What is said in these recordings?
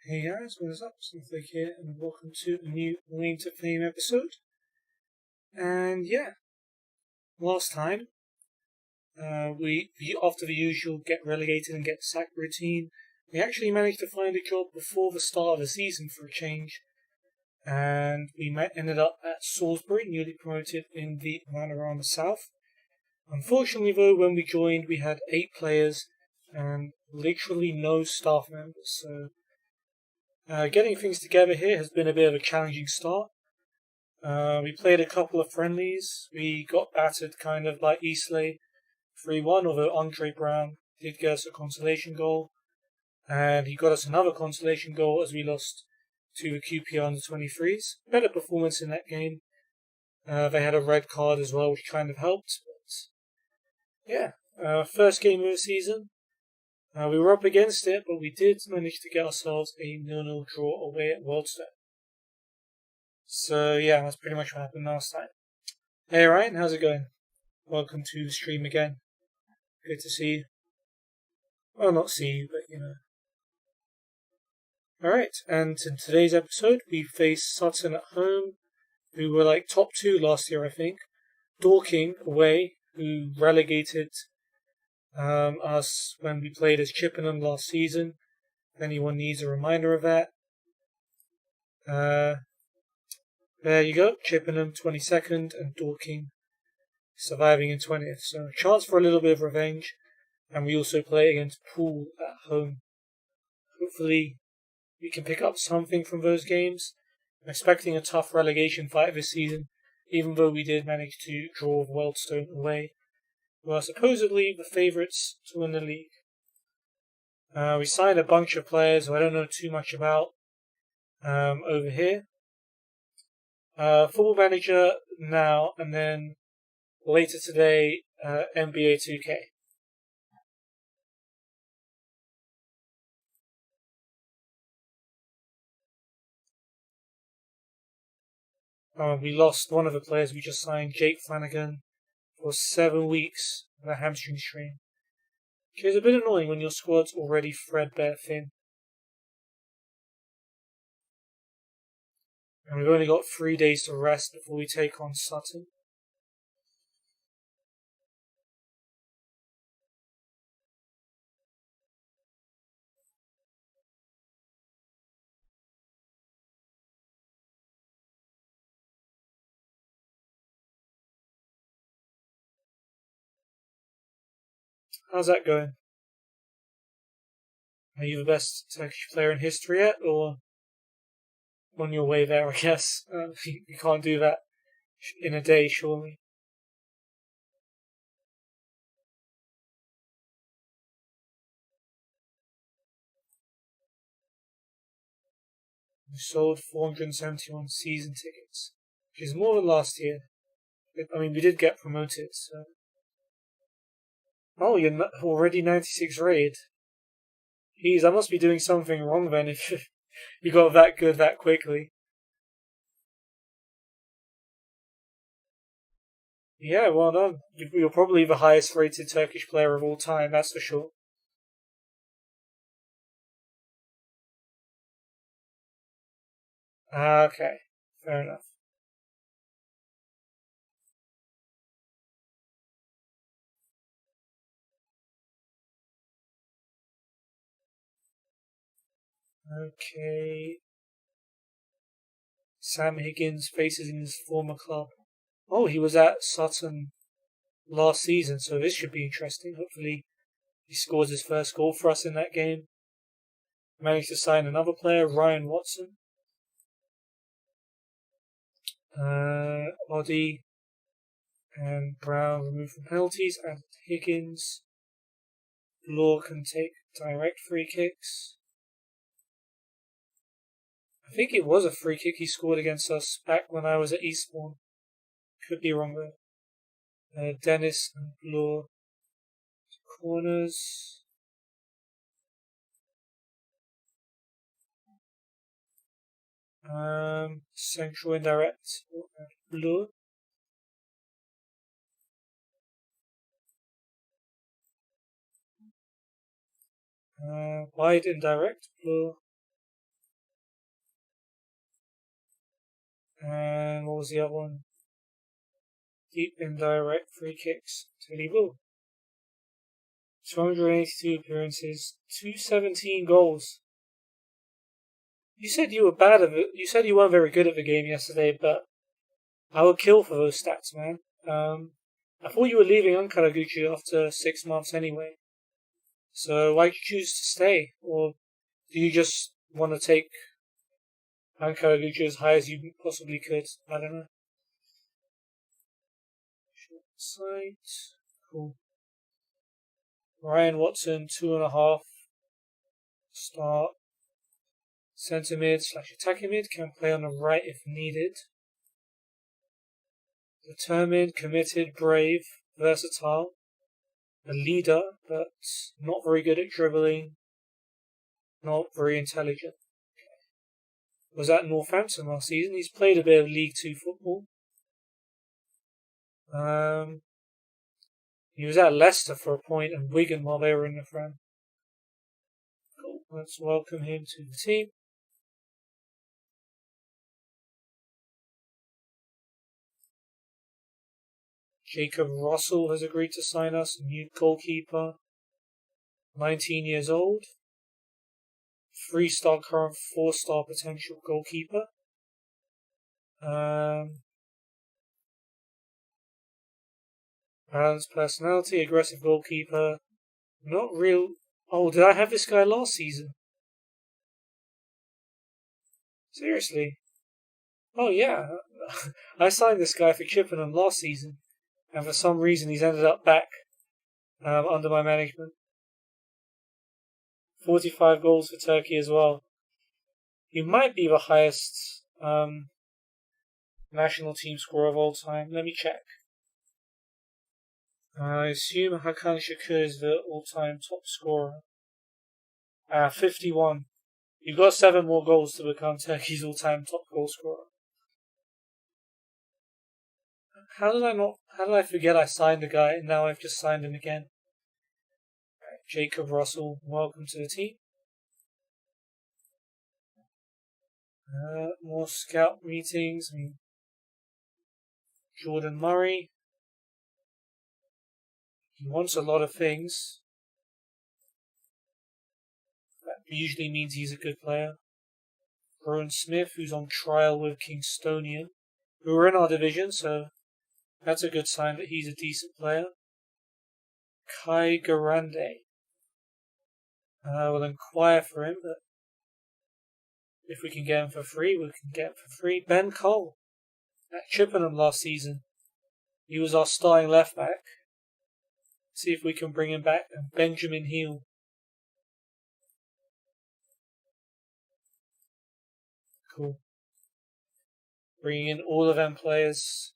Hey guys, what is up? Snowflake here, and welcome to a new Lane to Fame episode. And yeah, last time, we after the usual get relegated and get sacked routine, we actually managed to find a job before the start of the season for a change, and we ended up at Salisbury, newly promoted in the Panorama South. Unfortunately though, when we joined we had 8 players and literally no staff members, so getting things together here has been a bit of a challenging start. We played a couple of friendlies. We got battered kind of by Eastleigh 3-1, although Andre Brown did get us a consolation goal. And he got us another consolation goal as we lost to the QPR under-23s. Better performance in that game. They had a red card as well, which kind of helped. But yeah, first game of the season. We were up against it, but we did manage to get ourselves a 0-0 draw away at Wealdstone. So yeah, that's pretty much what happened last time. Hey Ryan, how's it going? Welcome to the stream again. Good to see you. Well, not see you, but you know. Alright, and in today's episode, we face Sutton at home, who were like top 2 last year, I think. Dorking away, who relegated us when we played as Chippenham last season. If anyone needs a reminder of that. There you go, Chippenham 22nd and Dorking surviving in 20th. So a chance for a little bit of revenge. And we also play against Poole at home. Hopefully we can pick up something from those games. I'm expecting a tough relegation fight this season, even though we did manage to draw with Wealdstone away, who are supposedly the favourites to win the league. We signed a bunch of players who I don't know too much about over here. Football Manager now, and then later today, NBA 2K. We lost one of the players we just signed, Jake Flanagan, for 7 weeks with a hamstring strain. Which is a bit annoying when your squad's already threadbare thin. And we've only got 3 days to rest before we take on Sutton. How's that going? Are you the best Turkish player in history yet, or on your way there, I guess? You can't do that in a day, surely. We sold 471 season tickets, which is more than last year. I mean, we did get promoted, so... Oh, you're already 96 raid. Jeez, I must be doing something wrong then if you got that good that quickly. Yeah, well done. You're probably the highest rated Turkish player of all time, that's for sure. Okay, fair enough. Okay. Sam Higgins faces in his former club. Oh, he was at Sutton last season, so this should be interesting. Hopefully he scores his first goal for us in that game. Managed to sign another player, Ryan Watson. Oddie and Brown removed from penalties, and Higgins. Law can take direct free kicks. I think it was a free kick he scored against us back when I was at Eastbourne. Could be wrong there. Dennis and Law. Corners. Central indirect. Law. Wide indirect. Law. And what was the other one? Deep indirect free kicks. Teddy Boo. 282 appearances, 217 goals. You said you were bad at it. You said you weren't very good at the game yesterday, but I would kill for those stats, man. I thought you were leaving Ankaraguchi after 6 months anyway. So why'd you choose to stay? Or do you just want to take Ankaraguchi as high as you possibly could? I don't know. Short sight. Cool. Ryan Watson, 2.5. Start. Centre mid / attacking mid. Can play on the right if needed. Determined, committed, brave, versatile. A leader, but not very good at dribbling. Not very intelligent. Was at Northampton last season. He's played a bit of League 2 football. He was at Leicester for a point and Wigan while they were in the Prem. Cool. Let's welcome him to the team. Jacob Russell has agreed to sign us, new goalkeeper. 19 years old. 3-star current, 4-star potential goalkeeper. Balanced personality, aggressive goalkeeper. Not real. Oh, did I have this guy last season? Seriously? Oh yeah, I signed this guy for Chippenham last season, and for some reason he's ended up back under my management. 45 goals for Turkey as well. He might be the highest national team scorer of all time. Let me check. I assume Hakan Şükür is the all-time top scorer. 51. You've got 7 more goals to become Turkey's all-time top goal scorer. How did I forget I signed the guy and now I've just signed him again? Right, Jacob Russell, welcome to the team. More scout meetings. Jordan Murray. He wants a lot of things. That usually means he's a good player. Rowan Smith, who's on trial with Kingstonian, who are in our division, so that's a good sign that he's a decent player. Kai Garande. We'll inquire for him, but if we can get him for free, we can get him for free. Ben Cole, at Chippenham last season. He was our starting left back. See if we can bring him back. And Benjamin Heel. Cool. Bringing in all of them players.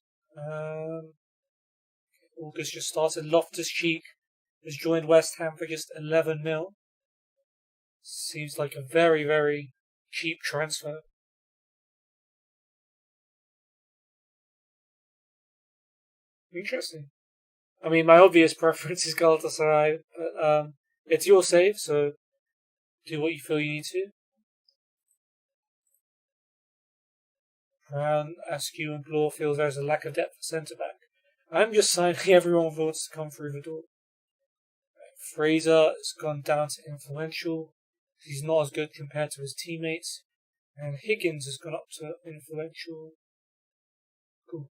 August just started. Loftus-Cheek has joined West Ham for just 11 mil. Seems like a very, very cheap transfer. Interesting. I mean, my obvious preference is Galatasaray, but it's your save, so do what you feel you need to. Brown, Askew and Blore feels there's a lack of depth at centre-back. I'm just signing everyone who wants to come through the door. Fraser has gone down to influential. He's not as good compared to his teammates. And Higgins has gone up to influential. Cool.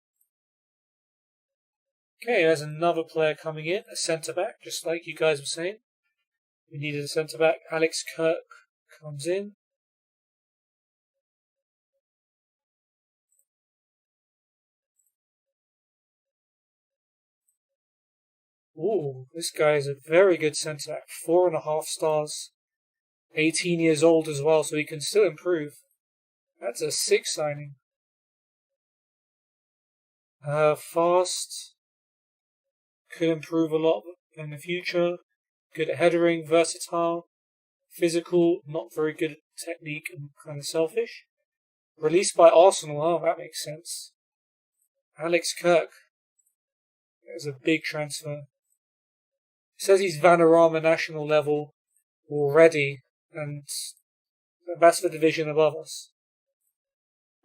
Okay, there's another player coming in, a centre-back, just like you guys were saying. We needed a centre-back. Alex Kirk comes in. Ooh, this guy is a very good centre-back. 4.5 stars. 18 years old as well, so he can still improve. That's a sick signing. Fast. Could improve a lot in the future. Good at headering, versatile. Physical, not very good at technique and kind of selfish. Released by Arsenal, oh, that makes sense. Alex Kirk. There's a big transfer. It says he's Vanarama national level already, and that's the division above us.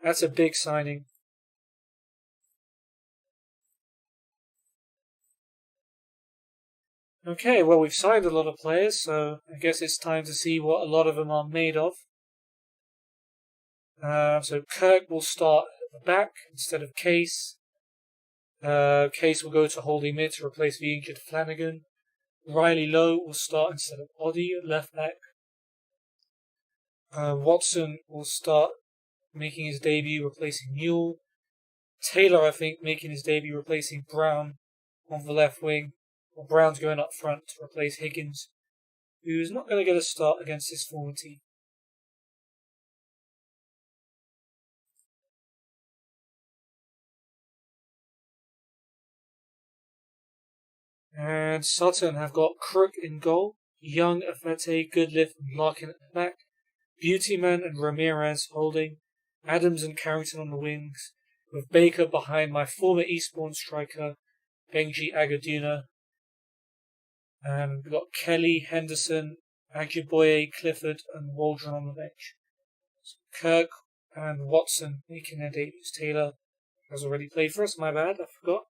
That's a big signing. Okay, well, we've signed a lot of players, so I guess it's time to see what a lot of them are made of. So Kirk will start at the back instead of Case. Case will go to holding mid to replace the injured Flanagan. Riley Lowe will start instead of Oddie at left back. Watson will start making his debut replacing Newell. Taylor, I think, making his debut replacing Brown on the left wing. Well, Brown's going up front to replace Higgins, who's not going to get a start against his former team. And Sutton have got Crook in goal, Young, Afete, Goodliff and Larkin at the back, Beautyman and Ramirez holding, Adams and Carrington on the wings, with Baker behind my former Eastbourne striker, Benji Agaduna. And we've got Kelly, Henderson, Ajiboye, Clifford and Waldron on the bench. So Kirk and Watson making their debuts. Taylor has already played for us, my bad, I forgot.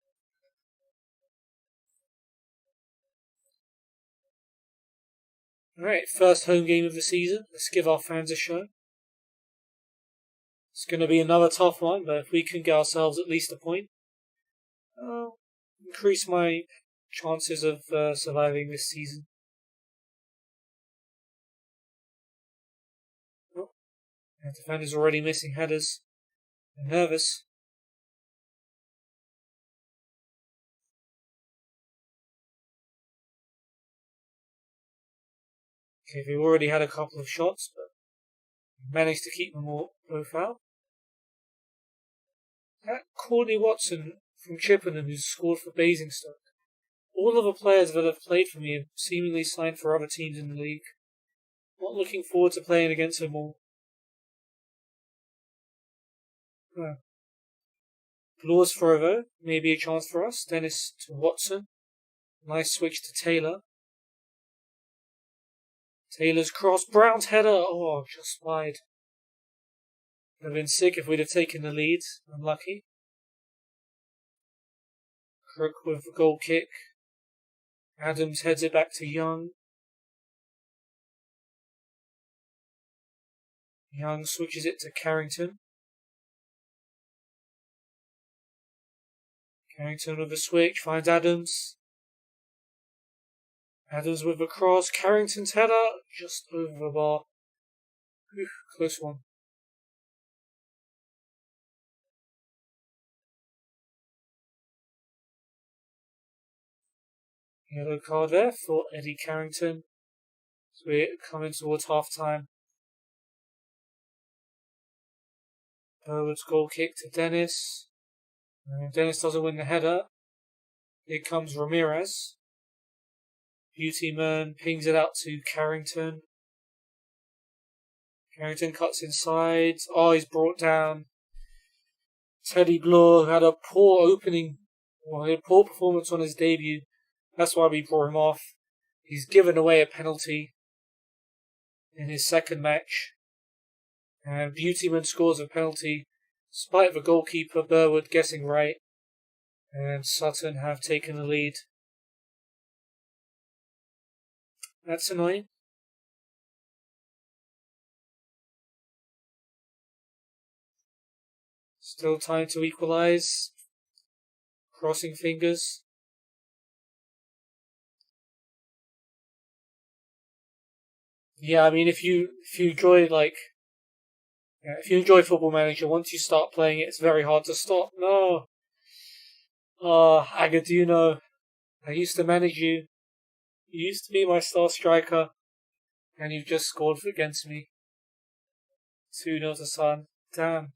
Alright, first home game of the season. Let's give our fans a show. It's going to be another tough one, but if we can get ourselves at least a point, I'll increase my chances of surviving this season. Oh, the defender's already missing headers. They're nervous. Okay, we've already had a couple of shots, but managed to keep them all both out. That Courtney Watson from Chippenham who's scored for Basingstoke. All of the players that have played for me have seemingly signed for other teams in the league. Not looking forward to playing against them all. Blaw's throw though, maybe a chance for us. Dennis to Watson. Nice switch to Taylor. Taylor's cross. Brown's header. Oh, just wide. Would have been sick if we'd have taken the lead. Unlucky. Crook with the goal kick. Adams heads it back to Young. Young switches it to Carrington. Carrington with a switch, finds Adams. Adams with a cross. Carrington's header, just over the bar. Whew, close one. Yellow card there for Eddie Carrington. So we're coming towards half time. Burwood's goal kick to Dennis. And Dennis doesn't win the header. Here comes Ramirez. Beautyman pings it out to Carrington. Carrington cuts inside. Oh, he's brought down. Teddy Bloor had a poor opening, a poor performance on his debut. That's why we brought him off. He's given away a penalty in his second match. And Beautyman scores a penalty, despite the goalkeeper Burwood guessing right. And Sutton have taken the lead. That's annoying. Still time to equalise. Crossing fingers. Yeah, I mean, if you enjoy Football Manager, once you start playing it, it's very hard to stop. No. Agaduno, I used to manage you. You used to be my star striker, and you've just scored against me. 2-0 to Sun. Damn.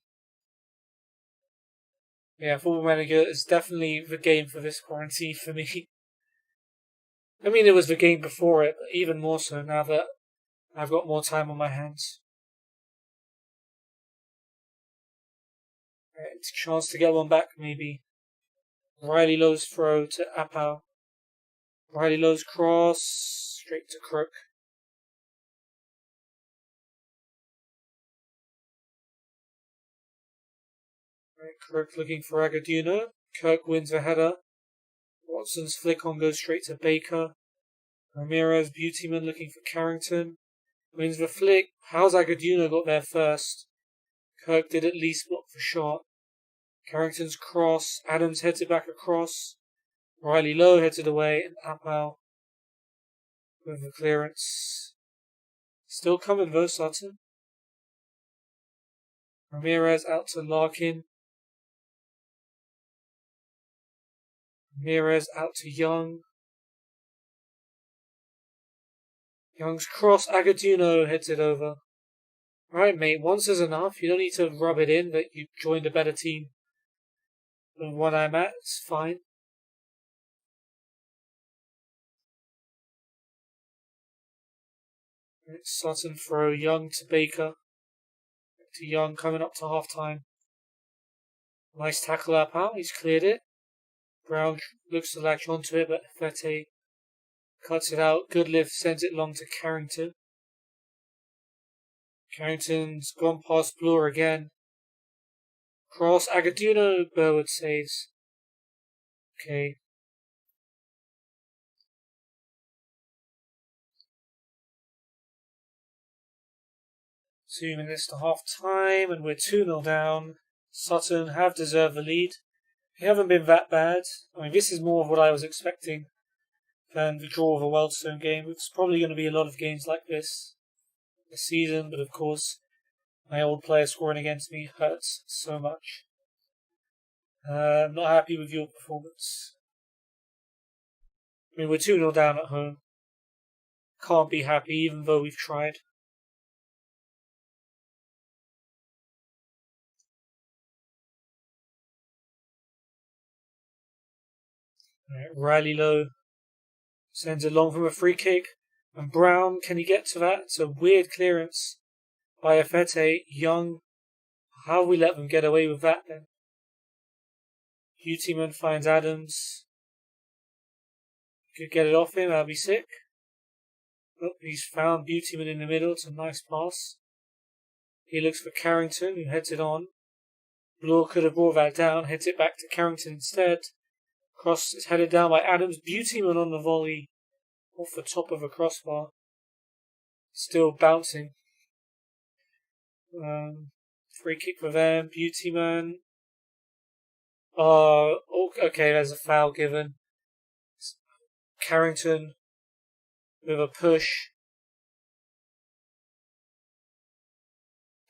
Yeah, Football Manager is definitely the game for this quarantine for me. I mean, it was the game before it, but even more so now that I've got more time on my hands. It's a chance to get one back, maybe. Riley Lowe's throw to Apau. Riley Lowe's cross, straight to Crook. Crook looking for Agaduno. Kirk wins the header. Watson's flick on goes straight to Baker. Ramirez, Beautyman looking for Carrington. Wins the flick. How's Agaduno got there first? Kirk did at least block the shot. Carrington's cross. Adams heads it back across. Riley Lowe heads it away, and Appel with the clearance. Still coming though, Sutton. Ramirez out to Larkin. Ramirez out to Young. Young's cross. Agaduno heads it over. Right, mate, once is enough. You don't need to rub it in that you joined a better team than what I'm at. It's fine. It's Sutton throw. Young to Baker. To Young coming up to half time. Nice tackle up out. He's cleared it. Brown looks to latch onto it, but Fete cuts it out. Good lift sends it long to Carrington. Carrington's gone past Bloor again. Cross. Agaduno. Burwood saves. Okay. Assuming this to half time, and we're 2-0 down. Sutton have deserved the lead. They haven't been that bad. I mean, this is more of what I was expecting than the draw of a Wealdstone game. It's probably going to be a lot of games like this season, but of course, my old player scoring against me hurts so much. I'm not happy with your performance. I mean, we're 2-0 down at home. Can't be happy, even though we've tried. Riley Lowe sends it long from a free kick. And Brown, can he get to that? It's a weird clearance by Afete. Young, how have we let them get away with that then? Beautyman finds Adams. Could get it off him, that'd be sick. Oh, he's found Beautyman in the middle. It's a nice pass. He looks for Carrington, who heads it on. Bloor could have brought that down, heads it back to Carrington instead. Cross is headed down by Adams. Beautyman on the volley. Off the top of a crossbar. Still bouncing. Free kick for them. Beautyman. Oh, okay, there's a foul given. Carrington with a push.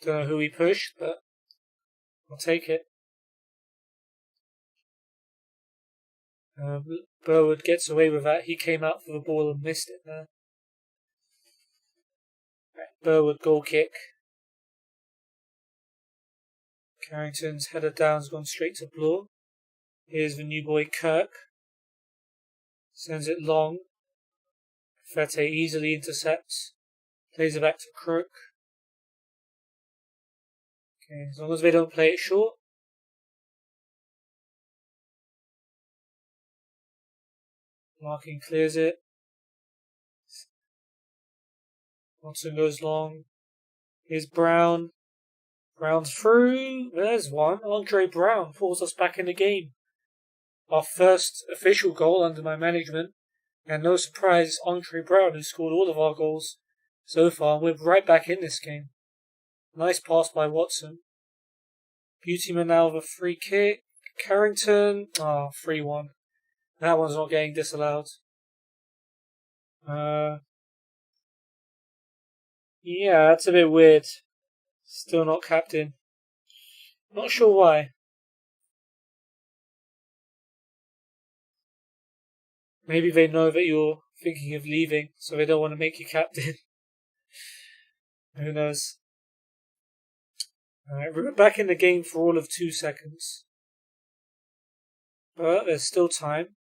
Don't know who he pushed, but I'll take it. Burwood gets away with that. He came out for the ball and missed it there. Burwood goal kick. Carrington's header down's gone straight to Bloor. Here's the new boy Kirk. Sends it long. Fete easily intercepts. Plays it back to Kirk. Okay, as long as they don't play it short. Larkin clears it. Watson goes long. Here's Brown. Brown's through. There's one. Andre Brown pulls us back in the game. Our first official goal under my management. And no surprise, it's Andre Brown who scored all of our goals so far. We're right back in this game. Nice pass by Watson. Beautyman now with a free kick. Carrington. 3-1. That one's not getting disallowed. Yeah, that's a bit weird. Still not captain. Not sure why. Maybe they know that you're thinking of leaving, so they don't want to make you captain. Who knows? Alright, we're back in the game for all of 2 seconds. But there's still time.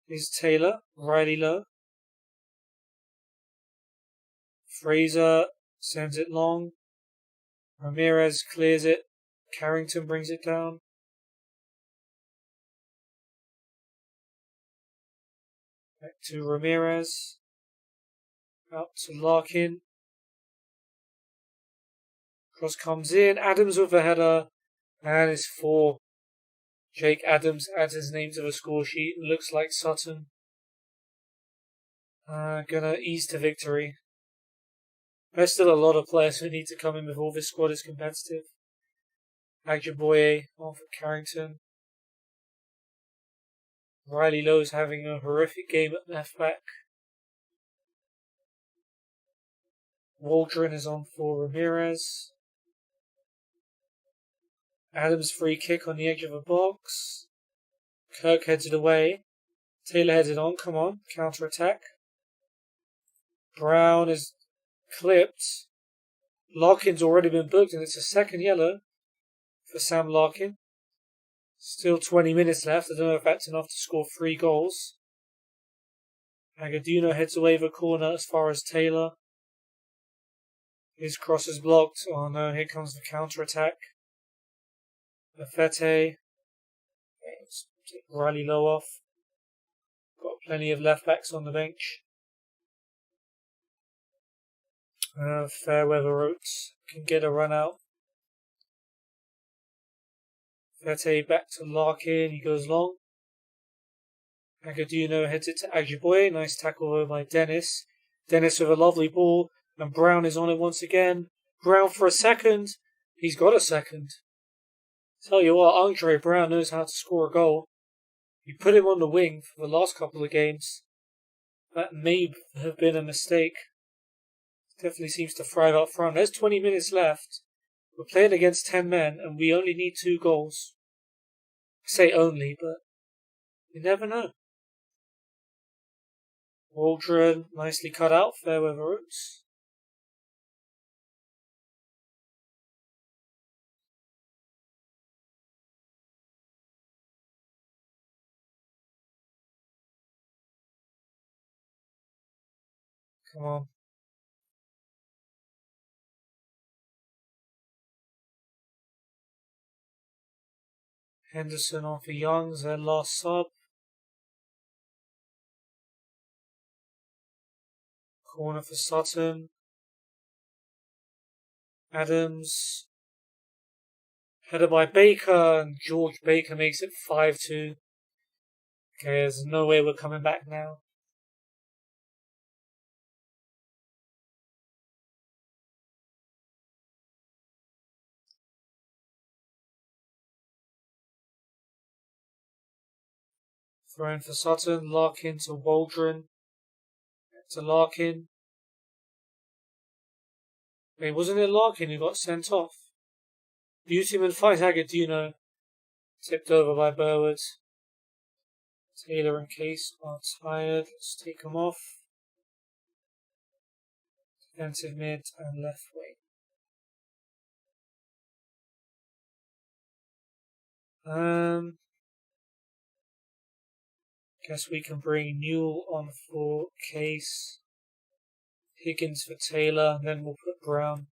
Here's Taylor, Riley Lowe. Fraser sends it long. Ramirez clears it. Carrington brings it down. Back to Ramirez. Out to Larkin. Cross comes in. Adams with a header. And it's 4. Jake Adams adds his name to the score sheet. Looks like Sutton gonna ease to victory. There's still a lot of players who need to come in before this squad is competitive. Agboye on for Carrington. Riley Lowe's having a horrific game at left back. Waldron is on for Ramirez. Adams free kick on the edge of a box. Kirk heads it away. Taylor heads it on. Come on, counter attack. Brown is clipped. Larkin's already been booked, and it's a second yellow for Sam Larkin. Still 20 minutes left. I don't know if that's enough to score 3 goals. Agaduno heads away the corner as far as Taylor. His cross is blocked. Oh no, here comes the counter attack. Lafette. Take Riley Lowe off. Got plenty of left backs on the bench. Fairweather Oates can get a run out. Fete back to Larkin, he goes long. Agaduno heads it to Agboye, nice tackle over by Dennis. Dennis with a lovely ball, and Brown is on it once again. Brown for a second, he's got a second. Tell you what, Andre Brown knows how to score a goal. You put him on the wing for the last couple of games. That may have been a mistake. Definitely seems to thrive up front. There's 20 minutes left. We're playing against 10 men, and we only need 2 goals. I say only, but you never know. Waldron, nicely cut out. Fairweather Oates. Come on. Henderson on for Youngs, their last sub. Corner for Sutton. Adams. Header by Baker, and George Baker makes it 5-2. Okay, there's no way we're coming back now. Thrown for Sutton, Larkin to Waldron. To Larkin. Wait, wasn't it Larkin who got sent off? Beautyman fights Agaduno. Tipped over by Burwood. Taylor and Case are tired. Let's take them off. Defensive mid and left wing. Guess we can bring Newell on for Case. Higgins for Taylor. Then we'll put Brown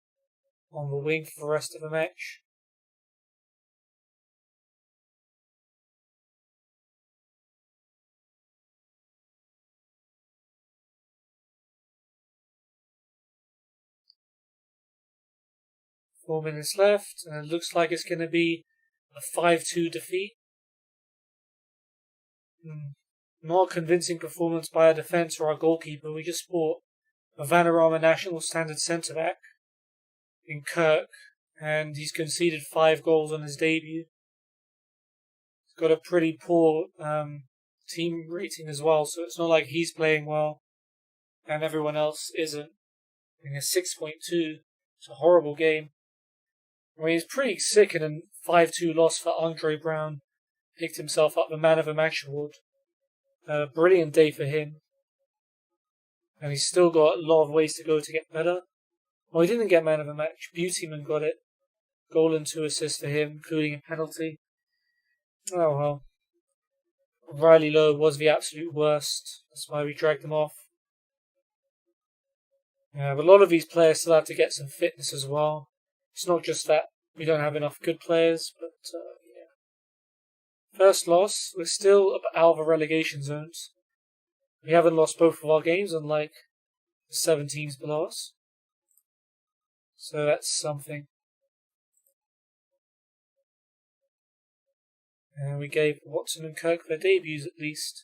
on the wing for the rest of the match. Four minutes left, and it looks like it's going to be a 5-2 defeat. Not a convincing performance by our defence or our goalkeeper. We just bought a Vanarama national standard centre-back in Kirk, and he's conceded 5 goals on his debut. He's got a pretty poor team rating as well, so it's not like he's playing well and everyone else isn't. I mean, a 6.2. It's a horrible game. I mean, he's pretty sick in a 5-2 loss for Andre Brown. Picked himself up the Man of the Match award. Brilliant day for him. And he's still got a lot of ways to go to get better. Well, he didn't get Man of the Match. Beautyman got it. Goal and 2 assists for him, including a penalty. Oh well. Riley Lowe was the absolute worst. That's why we dragged him off. Yeah, but a lot of these players still have to get some fitness as well. It's not just that we don't have enough good players, but yeah. First loss, we're still out of the relegation zones. We haven't lost both of our games, unlike the 7 teams below us. So that's something. And we gave Watson and Kirk their debuts at least.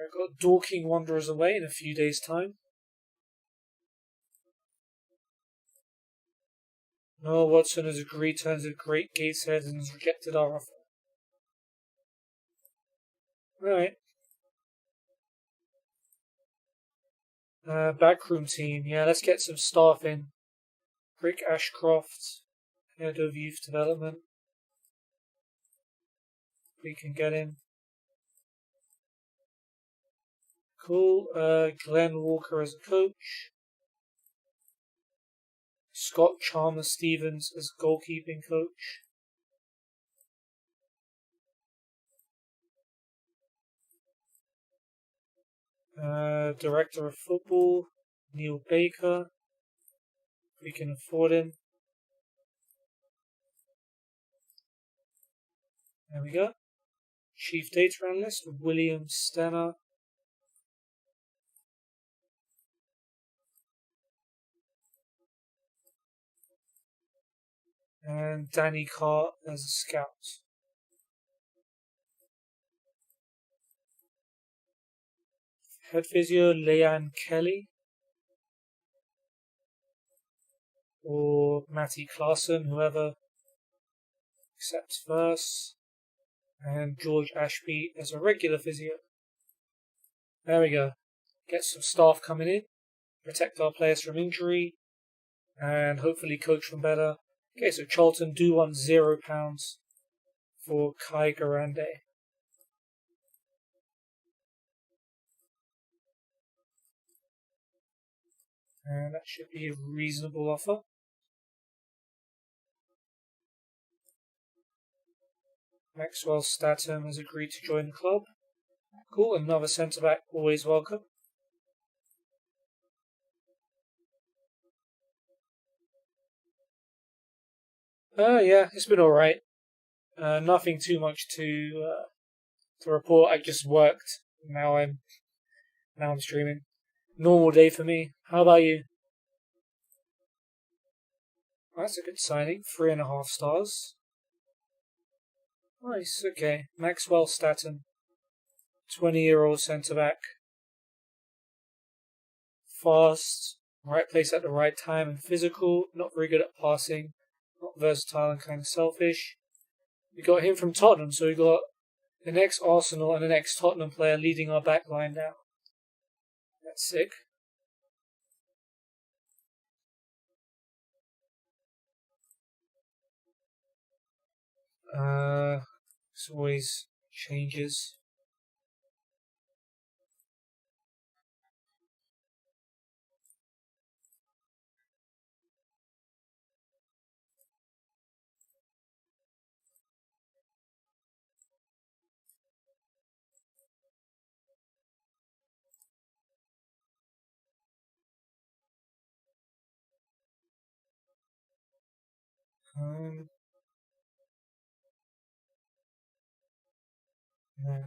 I've got Dorking Wanderers away in a few days' time. Noah Watson has agreed to enter Great Gateshead and has rejected our offer. Alright. Backroom team. Yeah, let's get some staff in. Rick Ashcroft, head of youth development. We can get him. Cool. Glenn Walker as a coach. Scott Chalmers Stevens as goalkeeping coach. Director of football, Neil Baker. We can afford him. There we go. Chief data analyst, William Stenner. And Danny Carr as a scout. Head physio, Leanne Kelly. Or Matty Clarson, whoever accepts first. And George Ashby as a regular physio. There we go. Get some staff coming in. Protect our players from injury. And hopefully coach them better. Okay, so Charlton do want £0 for Kai Garande. And that should be a reasonable offer. Maxwell Statham has agreed to join the club. Cool, another centre-back, always welcome. Yeah, it's been alright. Nothing too much to report. I just worked. Now I'm streaming. Normal day for me. How about you? That's a good signing. 3.5 stars. Nice, okay. Maxwell Statham. 20-year-old centre-back. Fast. Right place at the right time and physical. Not very good at passing. Not versatile and kind of selfish. We got him from Tottenham, so we got an ex-Arsenal and an ex-Tottenham player leading our back line now. That's sick. It's always changes.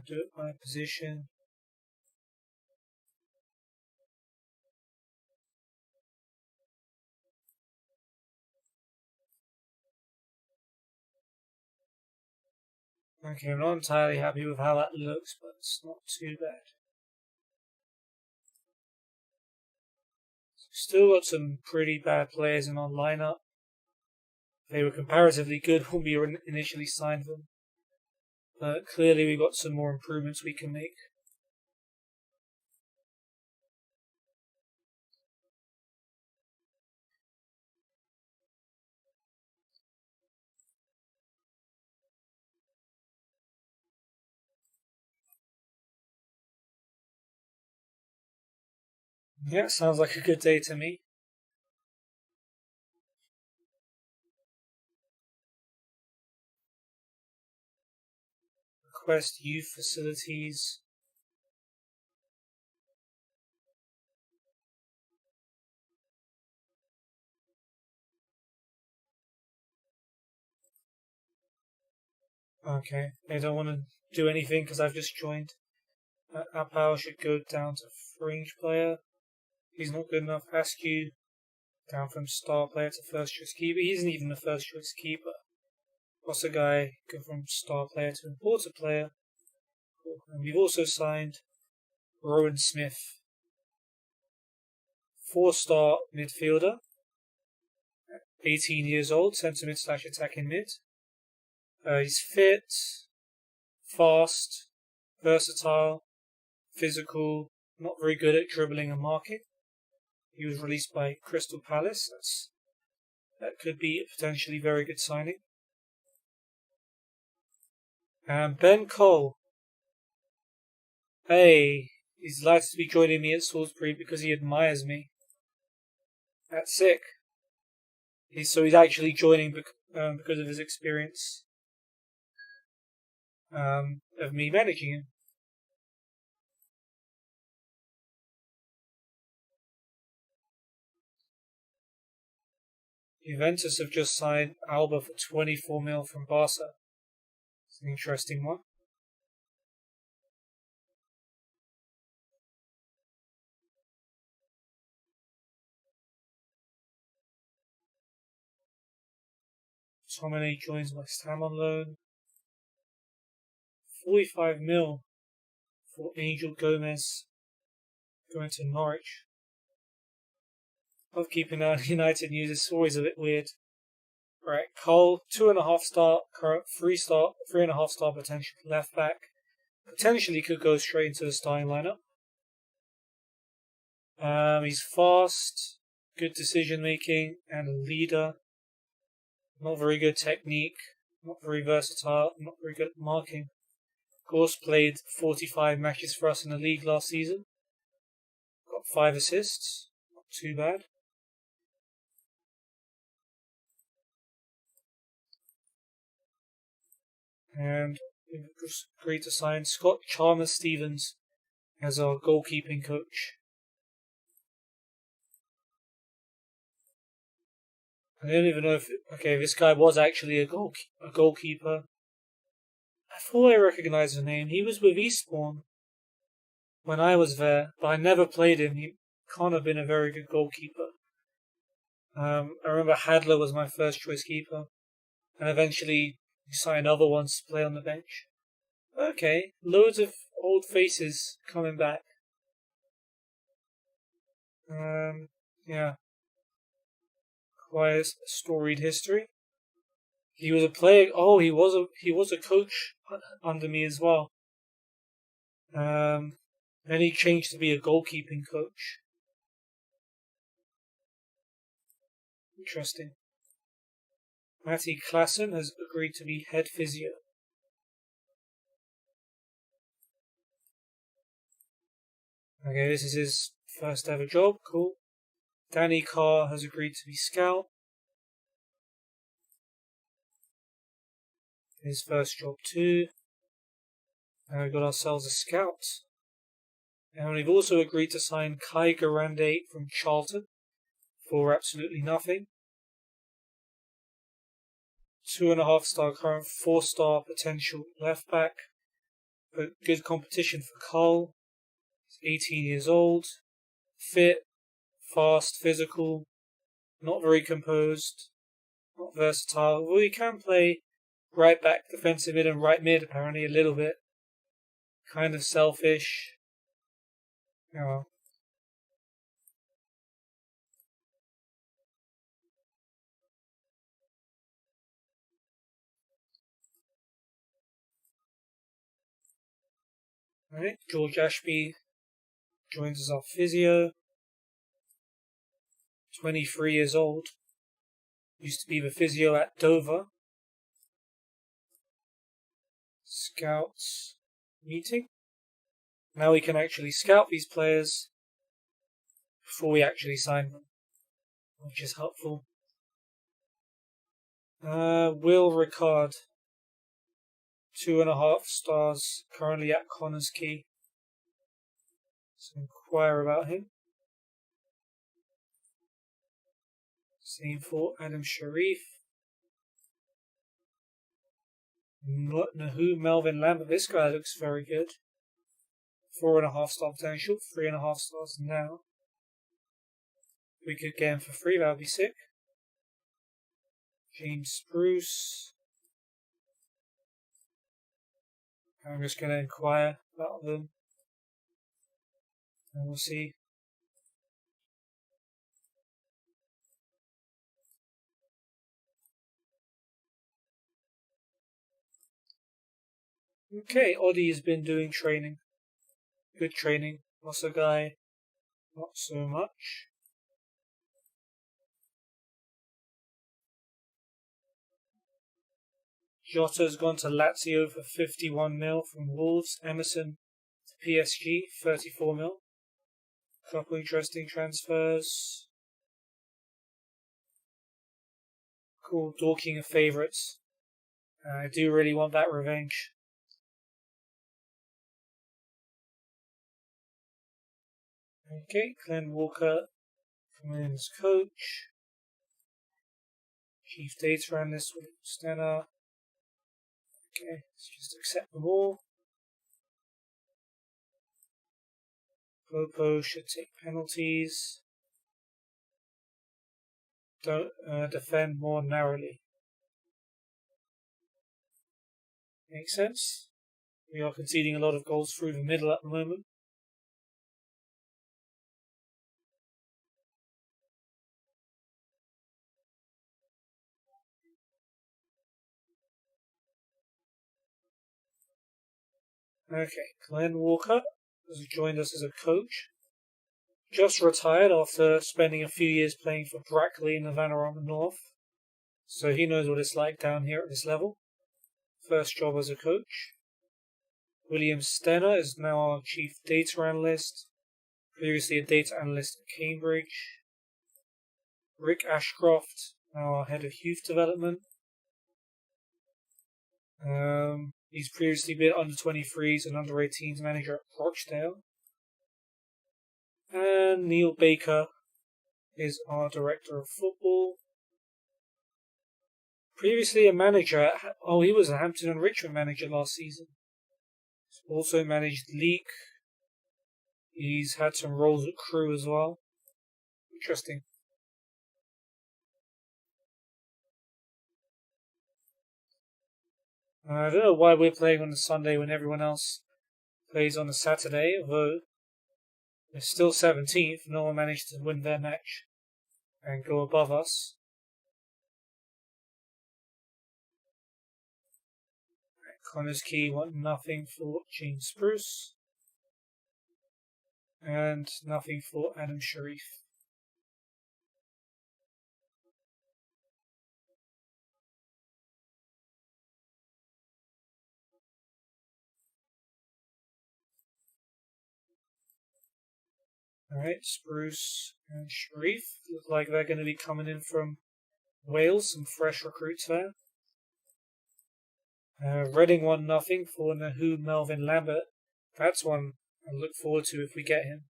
Do it by position. Okay, I'm not entirely happy with how that looks, but it's not too bad. Still got some pretty bad players in our lineup. They were comparatively good when we initially signed them. But clearly we've got some more improvements we can make. Yeah, sounds like a good day to me. Request youth facilities. Okay, they don't want to do anything because I've just joined. Our power should go down to fringe player. He's not good enough. Askew down from star player to first choice keeper. He isn't even the first choice keeper. What's a guy go from star player to importer player? Cool. And we've also signed Rowan Smith. 4-star midfielder. 18 years old, centre mid / attacking mid. He's fit, fast, versatile, physical, not very good at dribbling and marking. He was released by Crystal Palace. That could be a potentially very good signing. And Ben Cole. Hey, he's likely to be joining me at Salisbury because he admires me. That's sick. He's actually joining because of his experience of me managing him. Juventus have just signed Alba for 24 mil from Barca. It's an interesting one. Tomine joins West Ham on loan. 45 mil for Angel Gomez going to Norwich. Love keeping an eye on United news. It's always a bit weird. Right, Cole, 2.5 star, current 3.5 star potential left back. Potentially could go straight into the starting lineup. He's fast, good decision making, and a leader. Not very good technique, not very versatile, not very good at marking. Of course, played 45 matches for us in the league last season. Got 5 assists, not too bad. And we've just agreed to sign Scott Chalmers-Stevens as our goalkeeping coach. I don't even know if this guy was actually a goalkeeper. I thought I recognized the name. He was with Eastbourne when I was there, but I never played him. He can't have been a very good goalkeeper. I remember Hadler was my first choice keeper, and eventually signed other ones to play on the bench. Okay, loads of old faces coming back. Yeah. Quite a storied history. He was a player. Oh, he was a coach under me as well. Then he changed to be a goalkeeping coach. Interesting. Matty Klassen has agreed to be head physio. Okay, this is his first ever job. Cool. Danny Carr has agreed to be scout. His first job too. And we've got ourselves a scout. And we've also agreed to sign Kai Garande from Charlton for absolutely nothing. 2.5 star current, 4-star potential left back. But good competition for Cole. He's 18 years old. Fit, fast, physical. Not very composed. Not versatile. Well, he can play right back, defensive mid and right mid apparently a little bit. Kind of selfish. Yeah. Alright, George Ashby joins as our physio. 23 years old. Used to be the physio at Dover. Scouts meeting. Now we can actually scout these players before we actually sign them, which is helpful. Will Ricard, 2.5 stars, currently at Connors Quay. Let's inquire about him. Same for Adam Sharif. Nahu Melvin Lambert. This guy looks very good. 4.5 star potential, 3.5 stars now. We could get him for free, that would be sick. James Spruce. I'm just going to inquire about them. And we'll see. Okay, Oddie has been doing training. Good training. Muscle guy, not so much. Jota's gone to Lazio for 51 mil from Wolves. Emerson to PSG, 34 mil. Couple interesting transfers. Cool, Dorking of favourites. I do really want that revenge. Okay, Glenn Walker coming in as coach. Chief data analyst with Stenner. Okay, let's just accept them all. Popo should take penalties. Don't defend more narrowly. Makes sense. We are conceding a lot of goals through the middle at the moment. Okay, Glenn Walker has joined us as a coach. Just retired after spending a few years playing for Brackley in the Vanarama North. So he knows what it's like down here at this level. First job as a coach. William Stenner is now our chief data analyst. Previously a data analyst at Cambridge. Rick Ashcroft, now our head of youth development. He's previously been under 23s and under 18s manager at Rochdale. And Neil Baker is our director of football. Previously a manager at, he was a Hampton and Richmond manager last season. He's also managed Leek. He's had some roles at Crewe as well. Interesting. I don't know why we're playing on a Sunday when everyone else plays on a Saturday, although they're still 17th. No one managed to win their match and go above us. Connors Key want nothing for Gene Spruce. And nothing for Adam Sharif. Alright, Spruce and Sharif look like they're going to be coming in from Wales, some fresh recruits there. Reading 1-0 for Nahu Melvin Lambert. That's one I look forward to if we get him.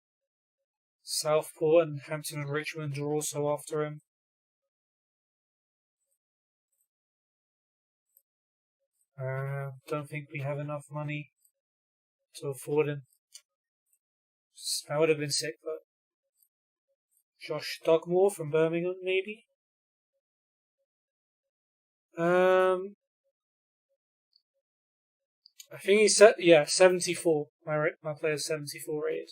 Southport and Hampton and Richmond are also after him. Don't think we have enough money to afford him. That would have been sick, but Josh Dugmore from Birmingham, maybe. I think he's 74. My player's 74 rated.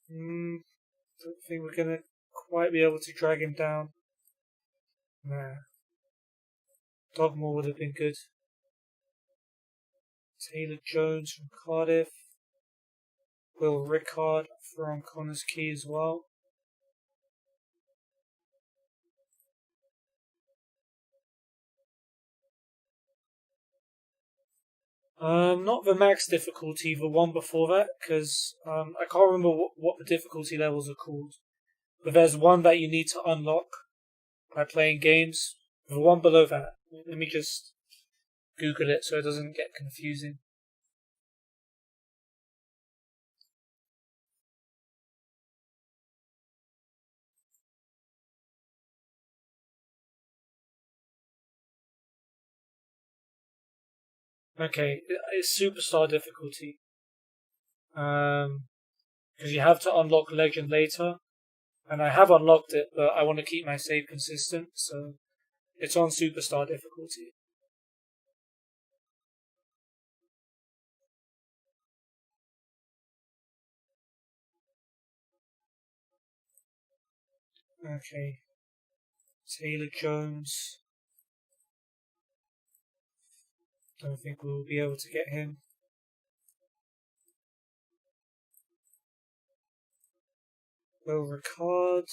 Don't think we're gonna quite be able to drag him down. Nah. Dogmore would have been good. Taylor Jones from Cardiff. Will Rickard from Connors Key as well. Not the max difficulty, the one before that, because I can't remember what the difficulty levels are called. But there's one that you need to unlock by playing games. The one below that. Let me just Google it so it doesn't get confusing. Okay, it's superstar difficulty. Because you have to unlock Legend later. And I have unlocked it, but I want to keep my save consistent, so It's on Superstar difficulty. Okay. Taylor Jones. Don't think we'll be able to get him. Will Ricard.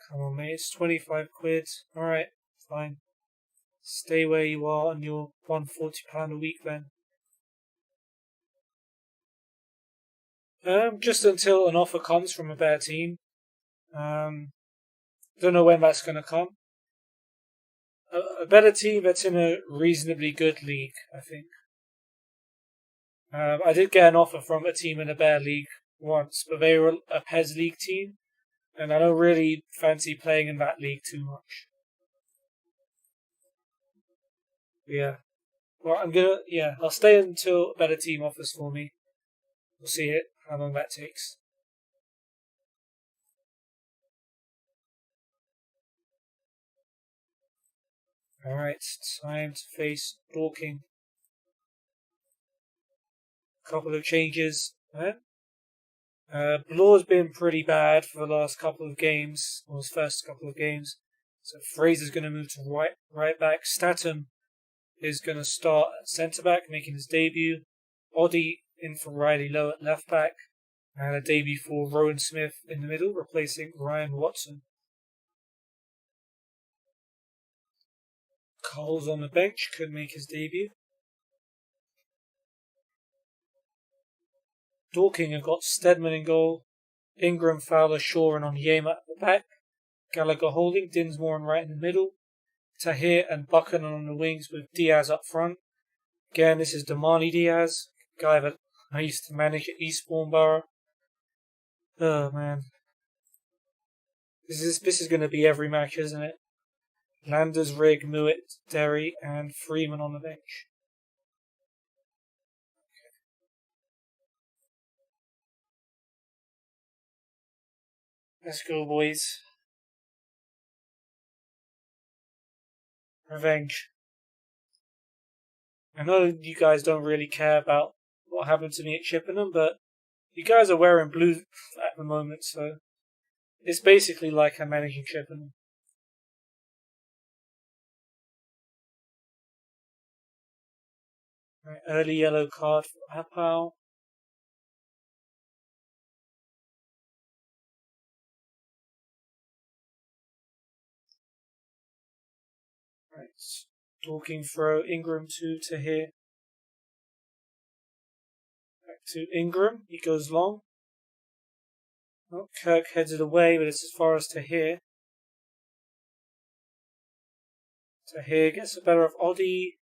Come on, mate. It's 25 quid. Alright, fine. Stay where you are on your £140 a week then. Just until an offer comes from a better team. Don't know when that's going to come. A better team that's in a reasonably good league, I think. I did get an offer from a team in a better league once, but they were a PES League team, and I don't really fancy playing in that league too much. Yeah. Well, I'll stay until a better team offers for me. We'll see how long that takes. Alright, time to face Dorking. Couple of changes. Blaw's been pretty bad for the last couple of games, or his first couple of games. So Fraser's going to move to right back. Statham is going to start at centre back, making his debut. Oddie in for Riley Lowe at left back. And a debut for Rowan Smith in the middle, replacing Ryan Watson. Cole's on the bench, could make his debut. Dorking have got Stedman in goal, Ingram, Fowler, Shaw and Onyema at the back, Gallagher holding, Dinsmore and right in the middle, Tahir and Buchanan on the wings with Diaz up front. Again, this is Damani Diaz, guy that I used to manage at Eastbourne Borough. Oh man. This is going to be every match, isn't it? Landers, Rigg, Mewett, Derry and Freeman on the bench. Let's go, boys. Revenge. I know you guys don't really care about what happened to me at Chippenham, but you guys are wearing blue at the moment, so it's basically like I'm managing Chippenham. Right, early yellow card for Apau. Right, Dorking throw, Ingram to Tahir. Back to Ingram, he goes long. Oh, Kirk heads it away, but it's as far as Tahir. Tahir gets the better of Oddie.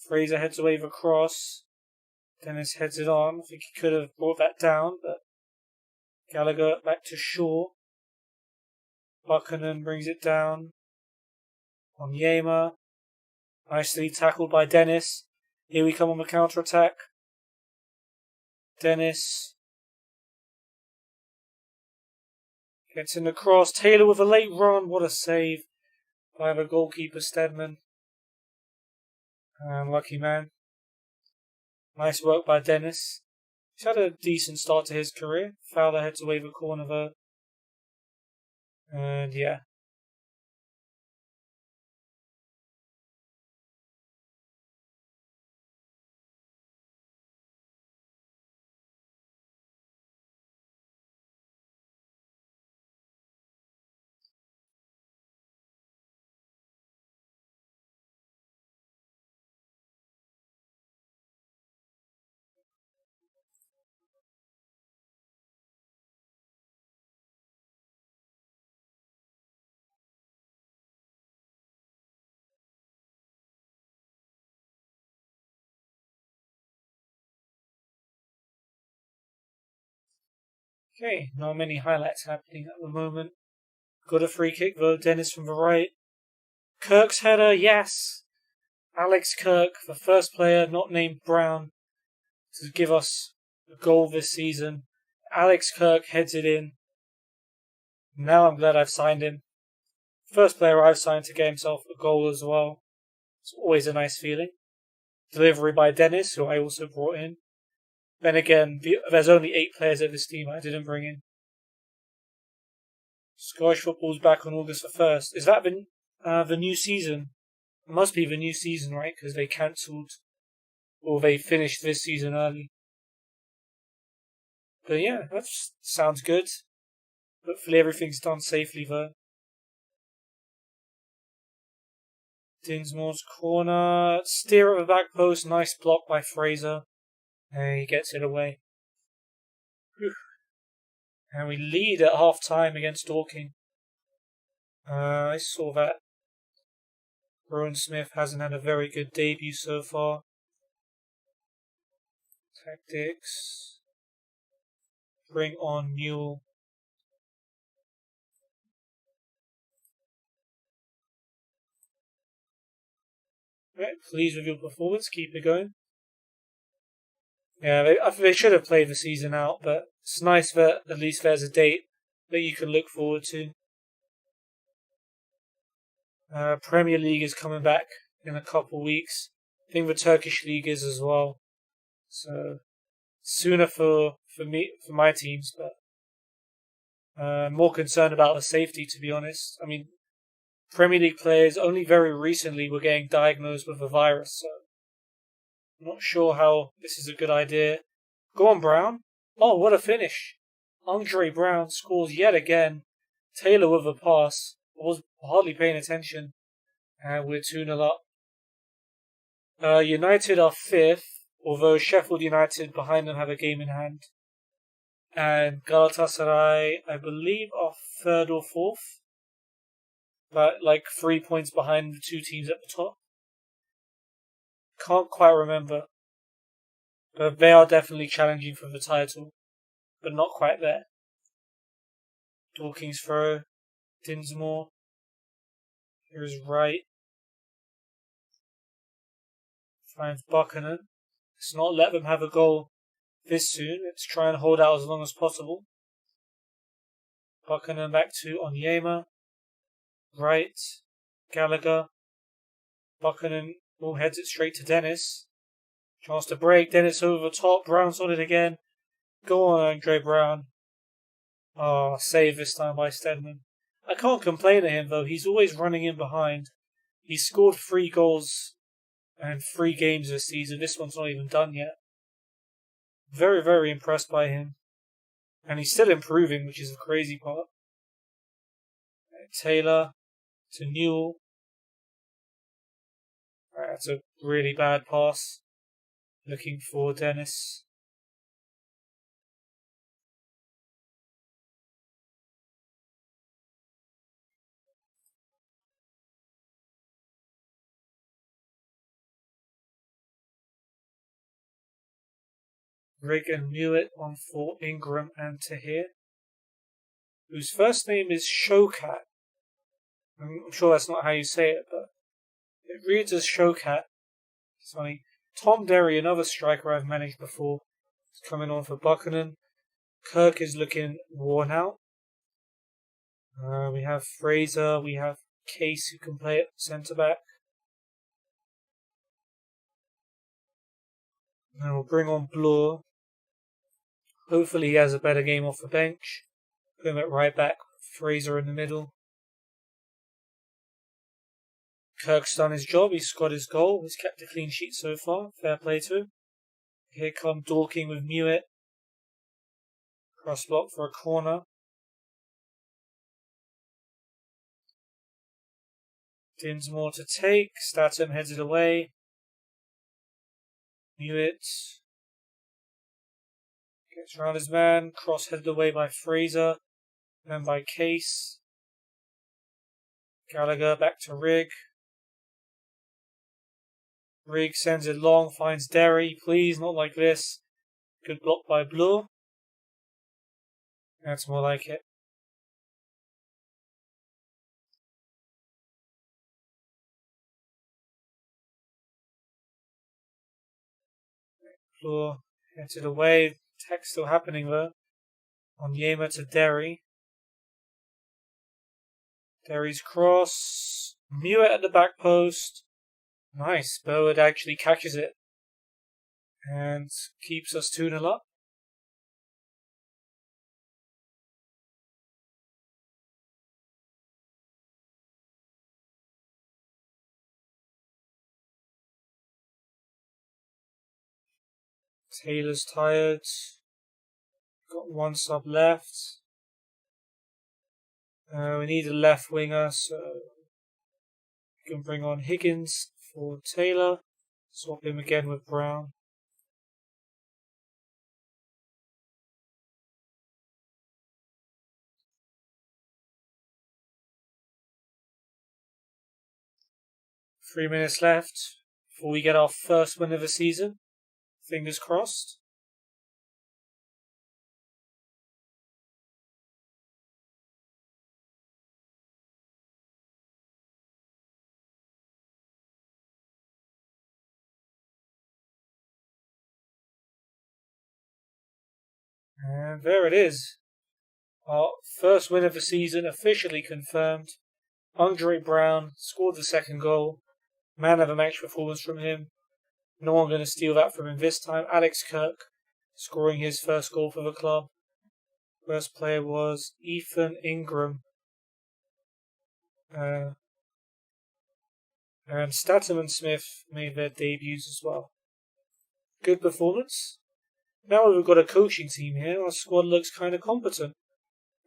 Fraser heads away with a cross. Dennis heads it on. I think he could have brought that down, but Gallagher back to Shaw. Buchanan brings it down. Onyema. Nicely tackled by Dennis. Here we come on the counter-attack. Dennis gets in the cross. Taylor with a late run. What a save by the goalkeeper, Stedman. Lucky man. Nice work by Dennis. He's had a decent start to his career. Fowler heads away the corner though. And yeah. Okay, not many highlights happening at the moment. Got a free kick though, Dennis from the right. Kirk's header, yes! Alex Kirk, the first player not named Brown to give us a goal this season. Alex Kirk heads it in. Now I'm glad I've signed him. First player I've signed to get himself a goal as well. It's always a nice feeling. Delivery by Dennis, who I also brought in. Then again, there's only 8 players at this team I didn't bring in. Scottish football's back on August the 1st. Is that the new season? It must be the new season, right? Because they cancelled, or they finished this season early. But yeah, that sounds good. Hopefully everything's done safely though. Dinsmore's corner. Steer at the back post. Nice block by Fraser. And he gets it away. Whew. And we lead at half time against Dorking. I saw that. Rowan Smith hasn't had a very good debut so far. Tactics. Bring on Newell. Right, pleased with your performance. Keep it going. Yeah, they should have played the season out, but it's nice that at least there's a date that you can look forward to. Premier League is coming back in a couple weeks. I think the Turkish League is as well. So sooner for my teams, but I'm more concerned about the safety, to be honest. I mean, Premier League players only very recently were getting diagnosed with the virus, so I'm not sure how this is a good idea. Go on, Brown. Oh, what a finish. Andre Brown scores yet again. Taylor with a pass. I was hardly paying attention. And we're 2-0 up. United are 5th, although Sheffield United behind them have a game in hand. And Galatasaray, I believe, are 3rd or 4th. But like 3 points behind the 2 teams at the top. Can't quite remember. But they are definitely challenging for the title. But not quite there. Dorking's throw. Dinsmore. Here's Wright. Finds Buchanan. Let's not let them have a goal this soon. Let's try and hold out as long as possible. Buchanan back to Onyema. Wright. Gallagher. Buchanan heads it straight to Dennis. Chance to break. Dennis over the top. Brown's on it again. Go on, Andre Brown. Oh, save this time by Stedman. I can't complain at him though. He's always running in behind. He's scored 3 goals and 3 games this season. This one's not even done yet. Very, very impressed by him. And he's still improving, which is the crazy part. Taylor to Newell. That's a really bad pass. Looking for Dennis. Regan knew it on for Ingram and Tahir, whose first name is Shokat. I'm sure that's not how you say it, but it reads as Shokat. It's funny. Tom Derry, another striker I've managed before, is coming on for Buchanan. Kirk is looking worn out. We have Fraser, we have Case who can play at centre back. And we'll bring on Bloor. Hopefully he has a better game off the bench. Put him at right back, Fraser in the middle. Kirk's done his job, he's scored his goal, he's kept a clean sheet so far, fair play to him. Here come Dorking with Mewett. Cross block for a corner. Dinsmore to take, Statham heads it away. Mewett gets around his man, cross headed away by Fraser, then by Case. Gallagher back to Rigg. Rigg sends it long, finds Derry. Please, not like this. Good block by Bloor. That's more like it. Bloor Headed away. Attack still happening though. On Yema to Derry. Derry's cross. Mewett at the back post. Nice. Bowen actually catches it. And keeps us 2-0 up. Taylor's tired. Got one sub left. We need a left winger, so we can bring on Higgins for Taylor. Swap him again with Brown. Three minutes left before we get our first win of the season. Fingers crossed. And there it is. Our first win of the season officially confirmed. Andre Brown scored the second goal. Man of the match performance from him. No one going to steal that from him this time. Alex Kirk scoring his first goal for the club. First player was Ethan Ingram. And Statham and Smith made their debuts as well. Good performance. Now we've got a coaching team here. Our squad looks kind of competent.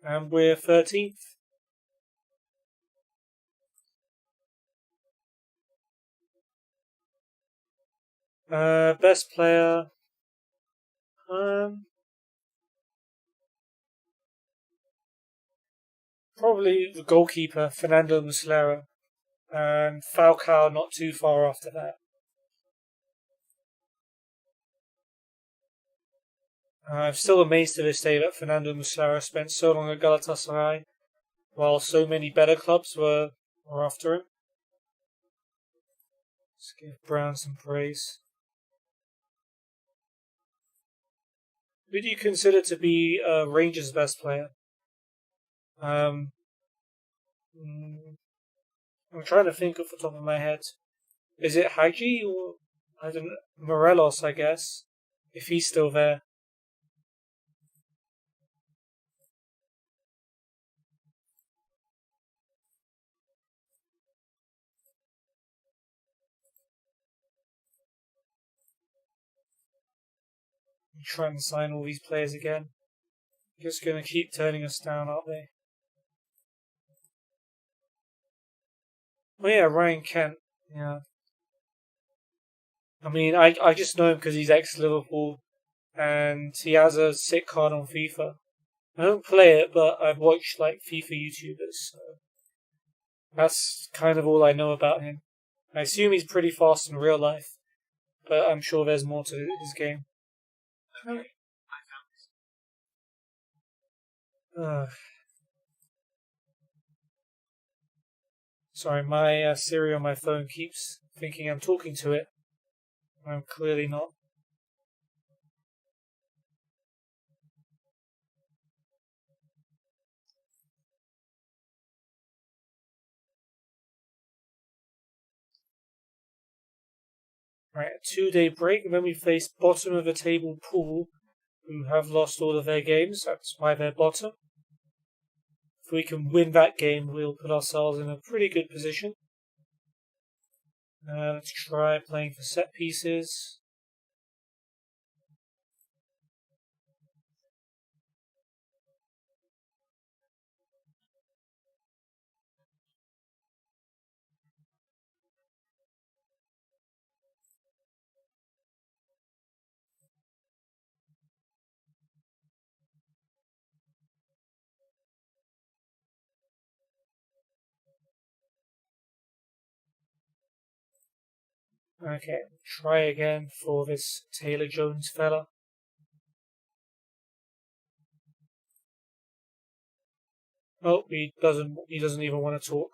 And we're 13th. Best player. Probably the goalkeeper, Fernando Muslera. And Falcao not too far after that. I'm still amazed to this day that Fernando Muslera spent so long at Galatasaray, while so many better clubs were after him. Let's give Brown some praise. Who do you consider to be Rangers' best player? I'm trying to think off the top of my head. Is it Hagi or I don't know, Morelos? I guess if he's still there. Trying to sign all these players again. Just going to keep turning us down, aren't they? Oh yeah, Ryan Kent. Yeah. I mean, I just know him because he's ex-Liverpool and he has a sick card on FIFA. I don't play it, but I've watched like FIFA YouTubers, so that's kind of all I know about him. I assume he's pretty fast in real life, but I'm sure there's more to his game. Sorry, my Siri on my phone keeps thinking I'm talking to it. I'm clearly not. Right, a 2-day break, and then we face bottom of the table Pool, who have lost all of their games. That's why they're bottom. If we can win that game, we'll put ourselves in a pretty good position. Let's try playing for set pieces. Okay, try again for this Taylor Jones fella. Oh, he doesn't even want to talk.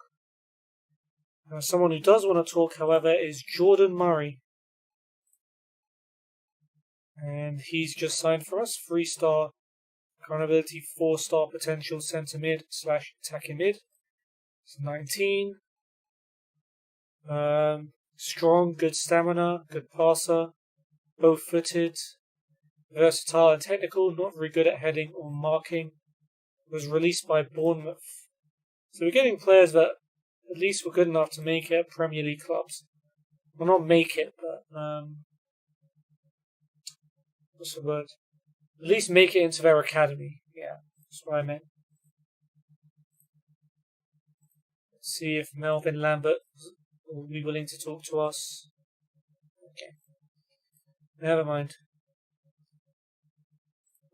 Someone who does want to talk, however, is Jordan Murray. And he's just signed for us. 3-star current ability, 4-star potential centre mid / attacking mid. It's 19. Strong, good stamina, good passer, both footed, versatile and technical, not very good at heading or marking. Was released by Bournemouth. So we're getting players that at least were good enough to make it at Premier League clubs. Well, not make it, but what's the word? At least make it into their academy. Yeah, that's what I meant. Let's see if Melvin Lambert will be willing to talk to us. Okay. Never mind.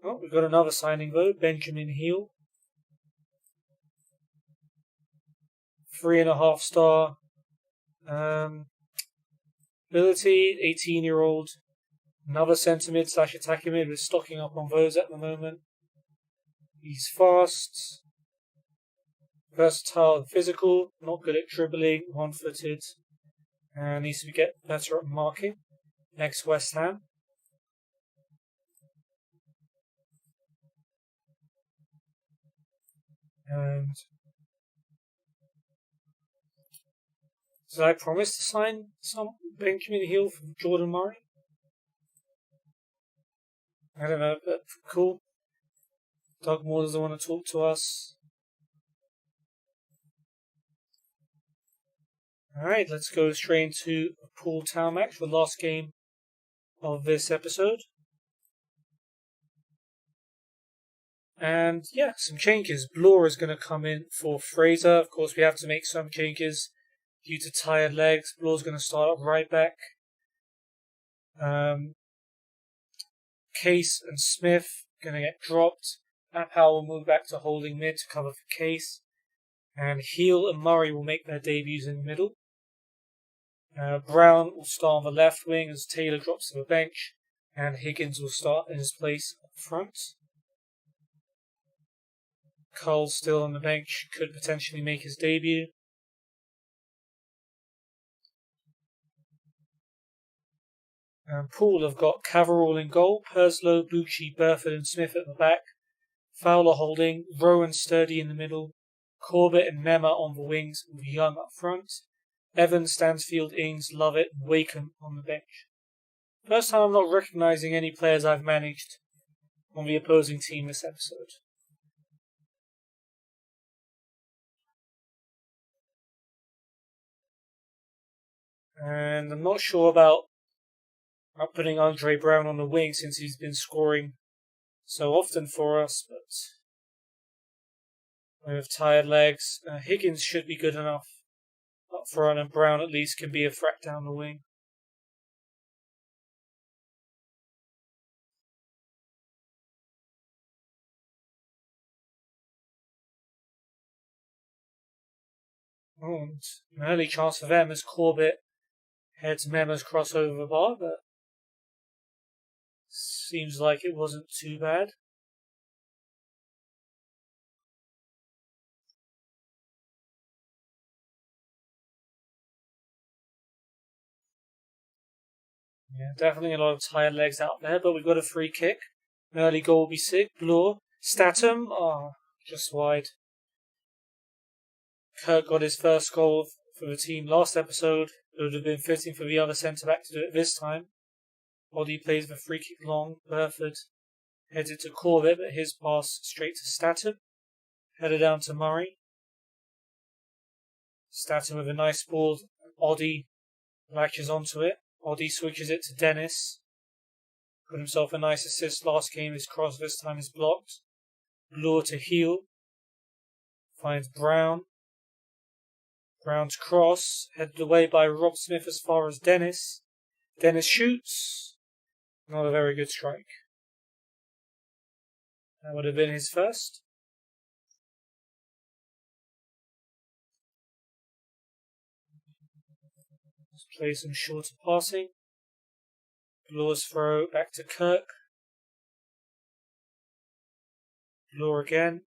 Oh, we've got another signing though, Benjamin Heel. 3.5-star ability, 18-year-old. Another centre mid / attacking mid. We're stocking up on those at the moment. He's fast, versatile and physical, not good at dribbling, one-footed, and needs to get better at marking. Next, West Ham. And did I promise to sign some Benjamin Hill from Jordan Murray? I don't know, but cool. Doug Moore doesn't want to talk to us. Alright, let's go straight into a Poole Town match, the last game of this episode. And yeah, some changes. Bloor is going to come in for Fraser. Of course, we have to make some changes due to tired legs. Bloor's going to start up right back. Case and Smith going to get dropped. Appel will move back to holding mid to cover for Case. And Heel and Murray will make their debuts in the middle. Brown will start on the left wing as Taylor drops to the bench. And Higgins will start in his place up front. Cole still on the bench, could potentially make his debut. Poole have got Caverall in goal, Perslow, Bucci, Burford and Smith at the back, Fowler holding, Rowan sturdy in the middle, Corbett and Mema on the wings with Young up front, Evans, Stansfield, Ings, Lovett and Wakeham on the bench. First time I'm not recognising any players I've managed on the opposing team this episode. And I'm not sure about putting Andre Brown on the wing since he's been scoring so often for us, but with tired legs, Higgins should be good enough up front, and Brown at least can be a threat down the wing. Oh, and an early chance for them as Corbett heads Mema's cross over the bar, but seems like it wasn't too bad. Yeah, definitely a lot of tired legs out there, but we've got a free kick. An early goal will be sick. Bloor. Statham. Just wide. Kirk got his first goal for the team last episode. It would have been fitting for the other centre-back to do it this time. Body plays the free kick long. Burford heads it to Corbett, but his pass straight to Statham. Headed down to Murray. Statham with a nice ball. Oddie latches onto it. Oddie switches it to Dennis. Got himself a nice assist last game. His cross this time is blocked. Bloor to Heel. Finds Brown. Brown's cross. Headed away by Rob Smith as far as Dennis. Dennis shoots. Not a very good strike. That would have been his first. Let's play some shorter passing. Bloor's throw back to Kirk. Bloor again.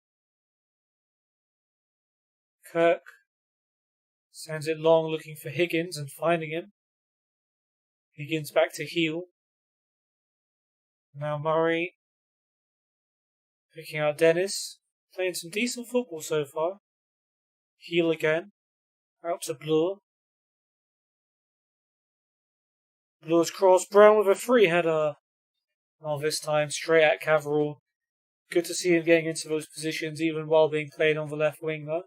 Kirk sends it long looking for Higgins and finding him. Higgins back to Heel. Now Murray picking out Dennis. Playing some decent football so far. Heel again. Out to Blur. Blur's cross. Brown with a free header. Oh, this time straight at Caverill. Good to see him getting into those positions even while being played on the left wing though.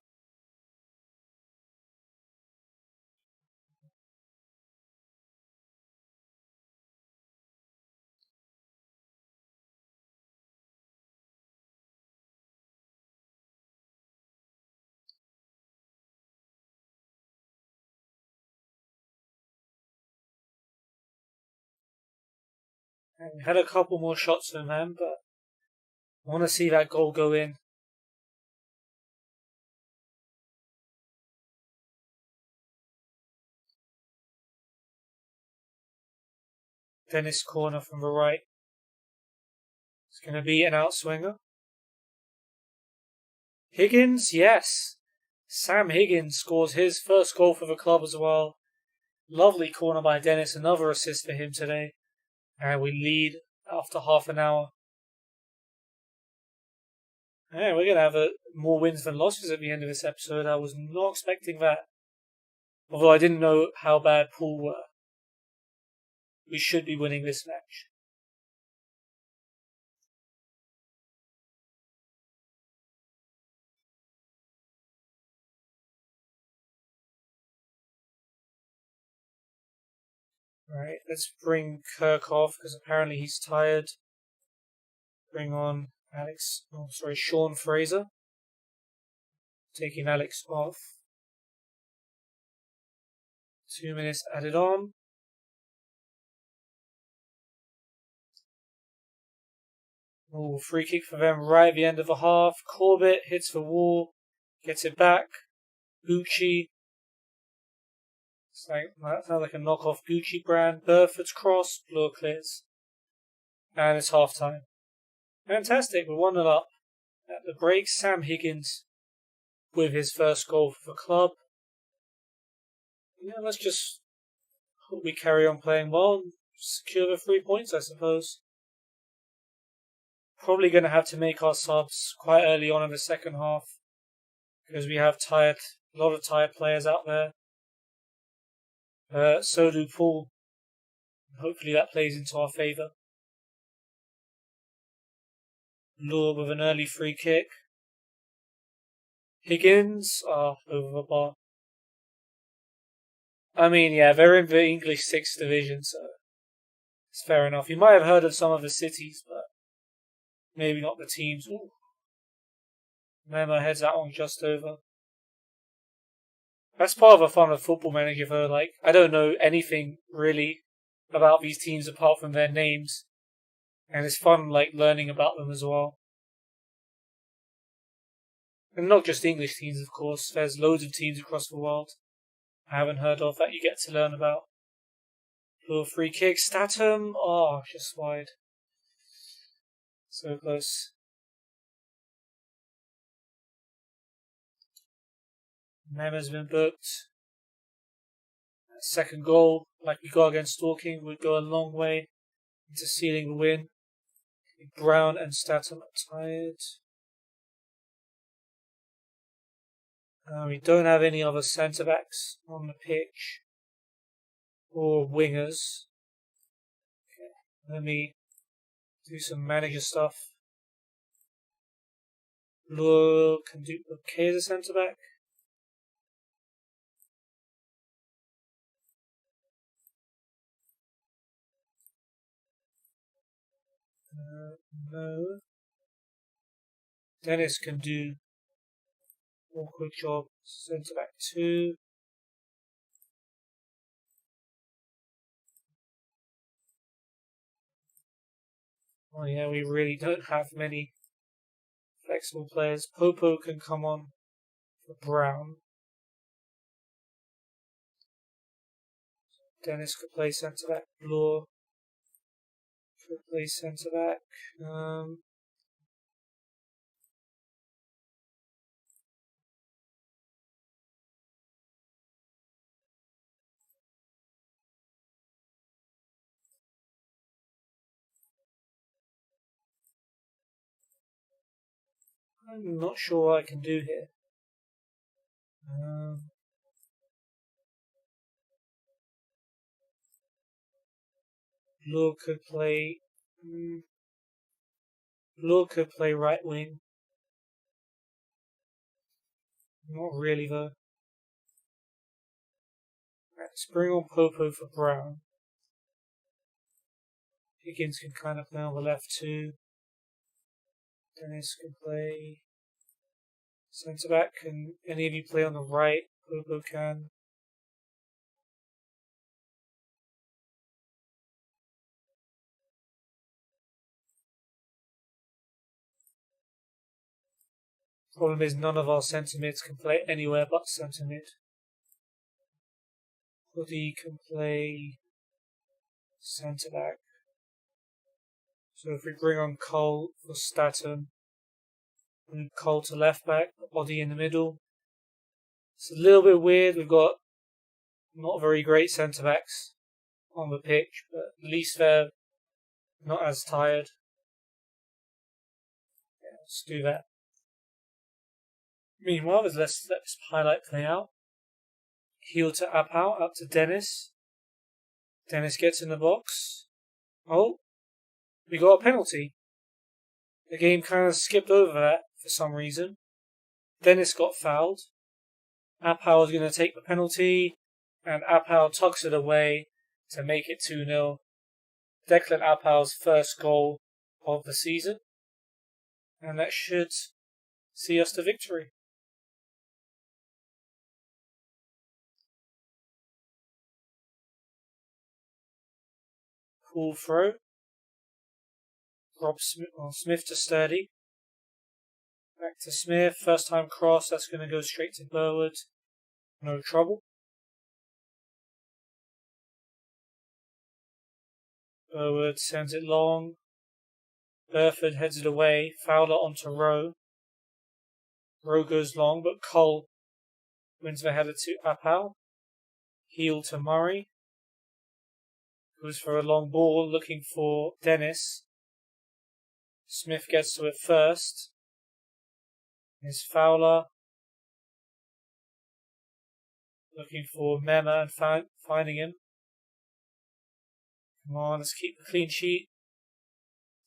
And had a couple more shots from him, but I want to see that goal go in. Dennis corner from the right. It's going to be an outswinger. Higgins, yes. Sam Higgins scores his first goal for the club as well. Lovely corner by Dennis, another assist for him today. And we lead after half an hour. Yeah, we're going to have more wins than losses at the end of this episode. I was not expecting that. Although I didn't know how bad Poole were. We should be winning this match. Right, let's bring Kirk off because apparently he's tired. Bring on Sean Fraser. Taking Alex off. 2 minutes added on. Oh, free kick for them right at the end of the half. Corbett hits the wall, gets it back. Gucci. That sounds like a knockoff Gucci brand. Burford's cross, Blur clears. And it's half time. Fantastic, we're 1-0 up. At the break, Sam Higgins with his first goal for the club. Yeah, let's just hope we carry on playing well and secure the 3 points, I suppose. Probably going to have to make our subs quite early on in the second half because we have a lot of tired players out there. So do Poole. Hopefully that plays into our favour. Lure with an early free kick. Higgins, over the bar. I mean, yeah, they're in the English 6th division, so it's fair enough. You might have heard of some of the cities, but maybe not the teams. Ooh. Memo heads that one just over. That's part of the fun of Football Manager, though. Like, I don't know anything really about these teams apart from their names, and it's fun, like, learning about them as well. And not just English teams, of course. There's loads of teams across the world I haven't heard of that you get to learn about. Little free kick. Statham. Oh, just wide. So close. Memo's been booked. Second goal, like we got against Dorking, would go a long way into sealing the win. Brown and Statham are tired. We don't have any other centre backs on the pitch or wingers. Okay, let me do some manager stuff. Lure can do okay as a centre back. No. Dennis can do awkward job. Centre back 2. Oh yeah, we really don't have many flexible players. Popo can come on for Brown. Dennis could play centre back. Blore could play centre back. I'm not sure what I can do here. Blue could play. Blue could play right wing. Not really though. Let's bring on Popo for Brown. Higgins can kind of play on the left too. Dennis can play centre back. Can any of you play on the right? Popo can. Problem is none of our centre mids can play anywhere but centre mid. Hoodie can play centre back. So if we bring on Cole for Statham, and Cole to left back, Body in the middle. It's a little bit weird. We've got not very great centre backs on the pitch, but at least they're not as tired. Yeah, let's do that. Meanwhile, let's let this highlight play out. Heel to Apau, up to Dennis. Dennis gets in the box. Oh, we got a penalty. The game kind of skipped over that for some reason. Dennis got fouled. Apau is going to take the penalty, and Apau tucks it away to make it 2-0. Declan Apau's first goal of the season. And that should see us to victory. Cool throw. Smith to Sturdy. Back to Smith. First time cross. That's going to go straight to Burwood. No trouble. Burwood sends it long. Burford heads it away. Fowler onto Rowe. Rowe goes long, but Cole wins the header to Apau. Heel to Murray. Goes for a long ball, looking for Dennis. Smith gets to it first. Here's Fowler. Looking for Mema and finding him. Come on, let's keep the clean sheet.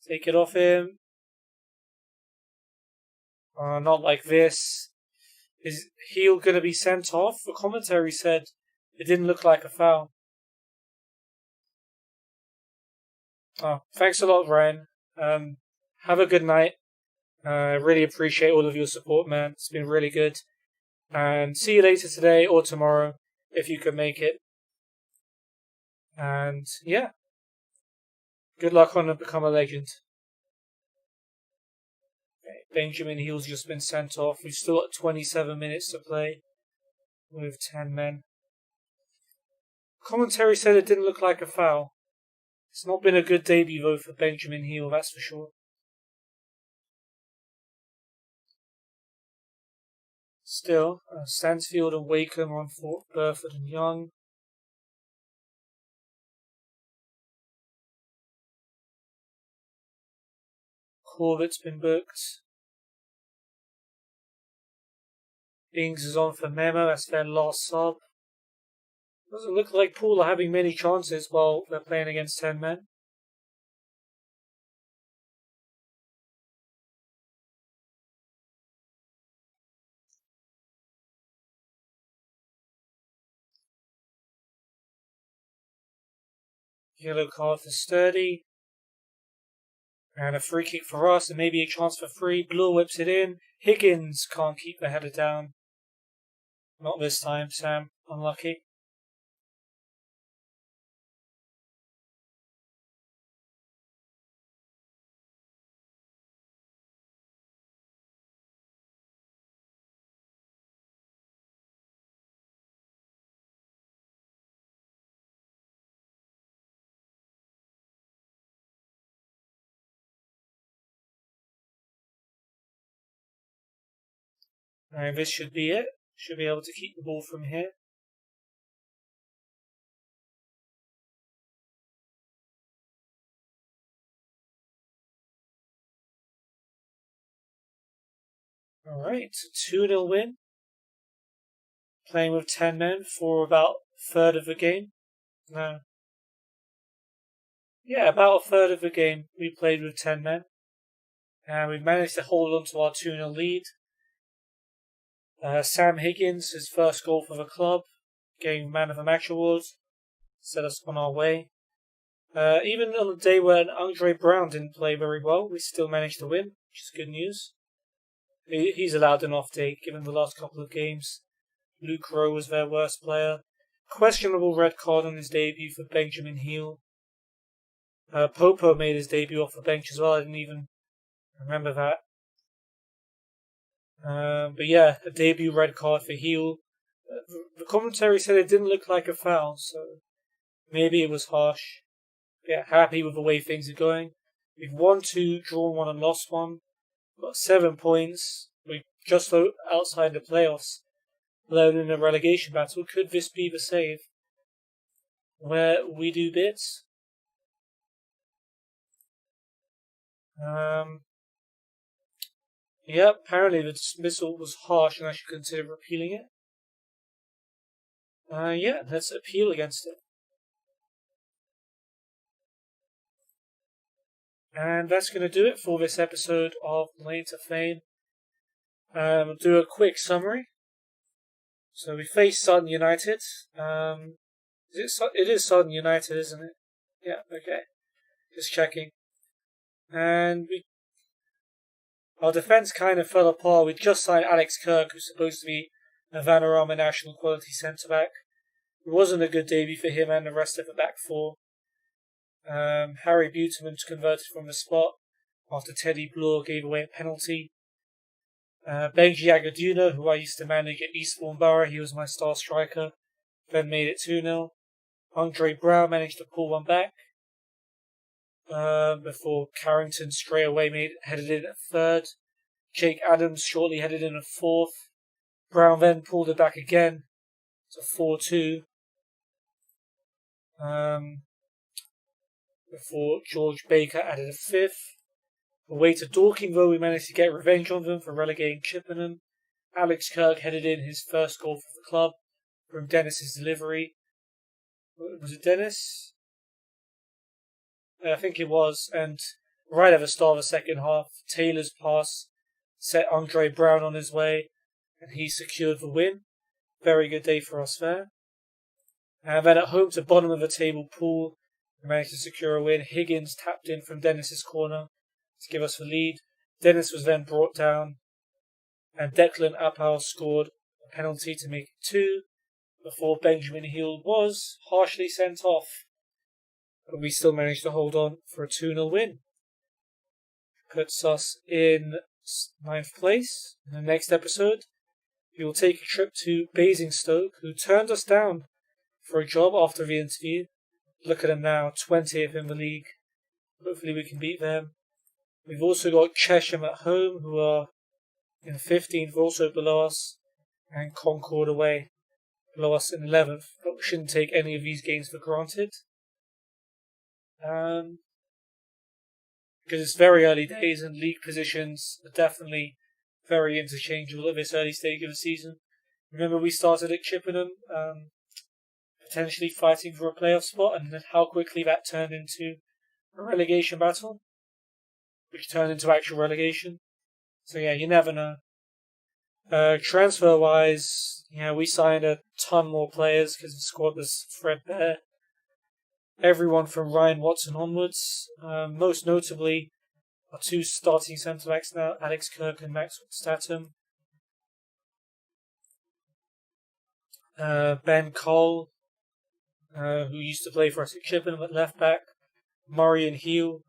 Take it off him. Not like this. Is Heel going to be sent off? The commentary said it didn't look like a foul. Oh, thanks a lot, Ryan. Have a good night. I really appreciate all of your support, man. It's been really good. And see you later today or tomorrow if you can make it. And yeah, good luck on to become a legend. Okay, Benjamin Heal's just been sent off. We've still got 27 minutes to play with 10 men. Commentary said it didn't look like a foul. It's not been a good debut though for Benjamin Heel, that's for sure. Still, Stansfield and Wakeham on for Burford and Young. Corbett's been booked. Ings is on for Memo, that's their last sub. Doesn't look like Poole are having many chances while they're playing against 10 men. Yellow card for Sturdy. And a free kick for us, and maybe a chance for free. Blue whips it in. Higgins can't keep the header down. Not this time, Sam. Unlucky. And this should be it. Should be able to keep the ball from here. Alright, 2-0 win. Playing with 10 men for about a third of the game. No. Yeah, about a third of the game we played with 10 men. And we managed to hold on to our 2-0 lead. Sam Higgins, his first goal for the club, getting Man of the Match award, set us on our way. Even on the day when Andre Brown didn't play very well, we still managed to win, which is good news. He's allowed an off day, given the last couple of games. Luke Rowe was their worst player. Questionable red card on his debut for Benjamin Heel. Popo made his debut off the bench as well, I didn't even remember that. But yeah, a debut red card for Heel. The commentary said it didn't look like a foul, so maybe it was harsh. Yeah, happy with the way things are going. We've won 2, drawn 1 and lost 1. Got 7 points. We're just outside the playoffs, alone in a relegation battle. Could this be the save where we do bits? Yeah, apparently the dismissal was harsh and I should consider appealing it. Yeah, let's appeal against it. And that's going to do it for this episode of Lane to Fame. We'll do a quick summary. So we faced Sutton United. It is Sutton United, isn't it? Yeah, okay. Just checking. And our defence kind of fell apart. We just signed Alex Kirk, who's supposed to be a Vanarama national quality centre-back. It wasn't a good debut for him and the rest of the back four. Harry Buterman's converted from the spot after Teddy Bloor gave away a penalty. Benji Agaduna, who I used to manage at Eastbourne Borough, he was my star striker, then made it 2-0. Andre Brown managed to pull one back before Carrington straight away headed in at third. Jake Adams shortly headed in at fourth. Brown then pulled it back again to 4-2. Before George Baker added a fifth. Away to Dorking, though, we managed to get revenge on them for relegating Chippenham. Alex Kirk headed in his first goal for the club from Dennis's delivery. Was it Dennis? I think it was. And right at the start of the second half, Taylor's pass set Andre Brown on his way, and he secured the win. Very good day for us there. And then at home to bottom of the table Poole, we managed to secure a win. Higgins tapped in from Dennis's corner to give us the lead. Dennis was then brought down, and Declan Appel scored a penalty to make it 2 before Benjamin Hill was harshly sent off. But we still managed to hold on for a 2-0 win. Puts us in 9th place. In the next episode, we will take a trip to Basingstoke, who turned us down for a job after the interview. Look at them now, 20th in the league. Hopefully we can beat them. We've also got Chesham at home, who are in 15th, also below us, and Concord away, below us in 11th. But we shouldn't take any of these games for granted. Because it's very early days and league positions are definitely very interchangeable at this early stage of the season. Remember, we started at Chippenham, potentially fighting for a playoff spot, and then how quickly that turned into a relegation battle, which turned into actual relegation. So yeah, you never know. Transfer-wise, we signed a ton more players because the squad was threadbare. Everyone from Ryan Watson onwards. Most notably, our 2 starting centre-backs now, Alex Kirk and Maxwell Statham. Ben Cole, who used to play for us at Chippenham at left-back. Murray and Heel,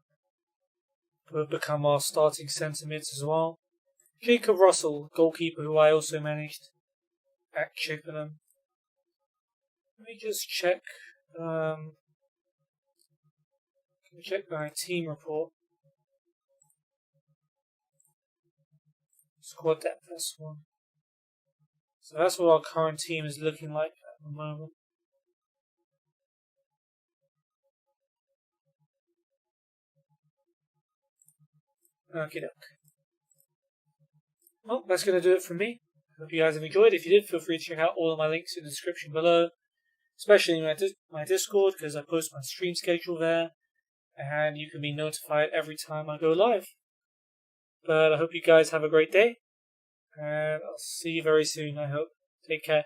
who have become our starting centre-mids as well. Jacob Russell, goalkeeper, who I also managed at Chippenham. Let me just check. Check my team report. Squad depth, that's one. So that's what our current team is looking like at the moment. Okay. well, that's going to do it from me. Hope you guys have enjoyed. If you did, feel free to check out all of my links in the description below, especially my Discord, because I post my stream schedule there, and you can be notified every time I go live. But I hope you guys have a great day, and I'll see you very soon, I hope. Take care.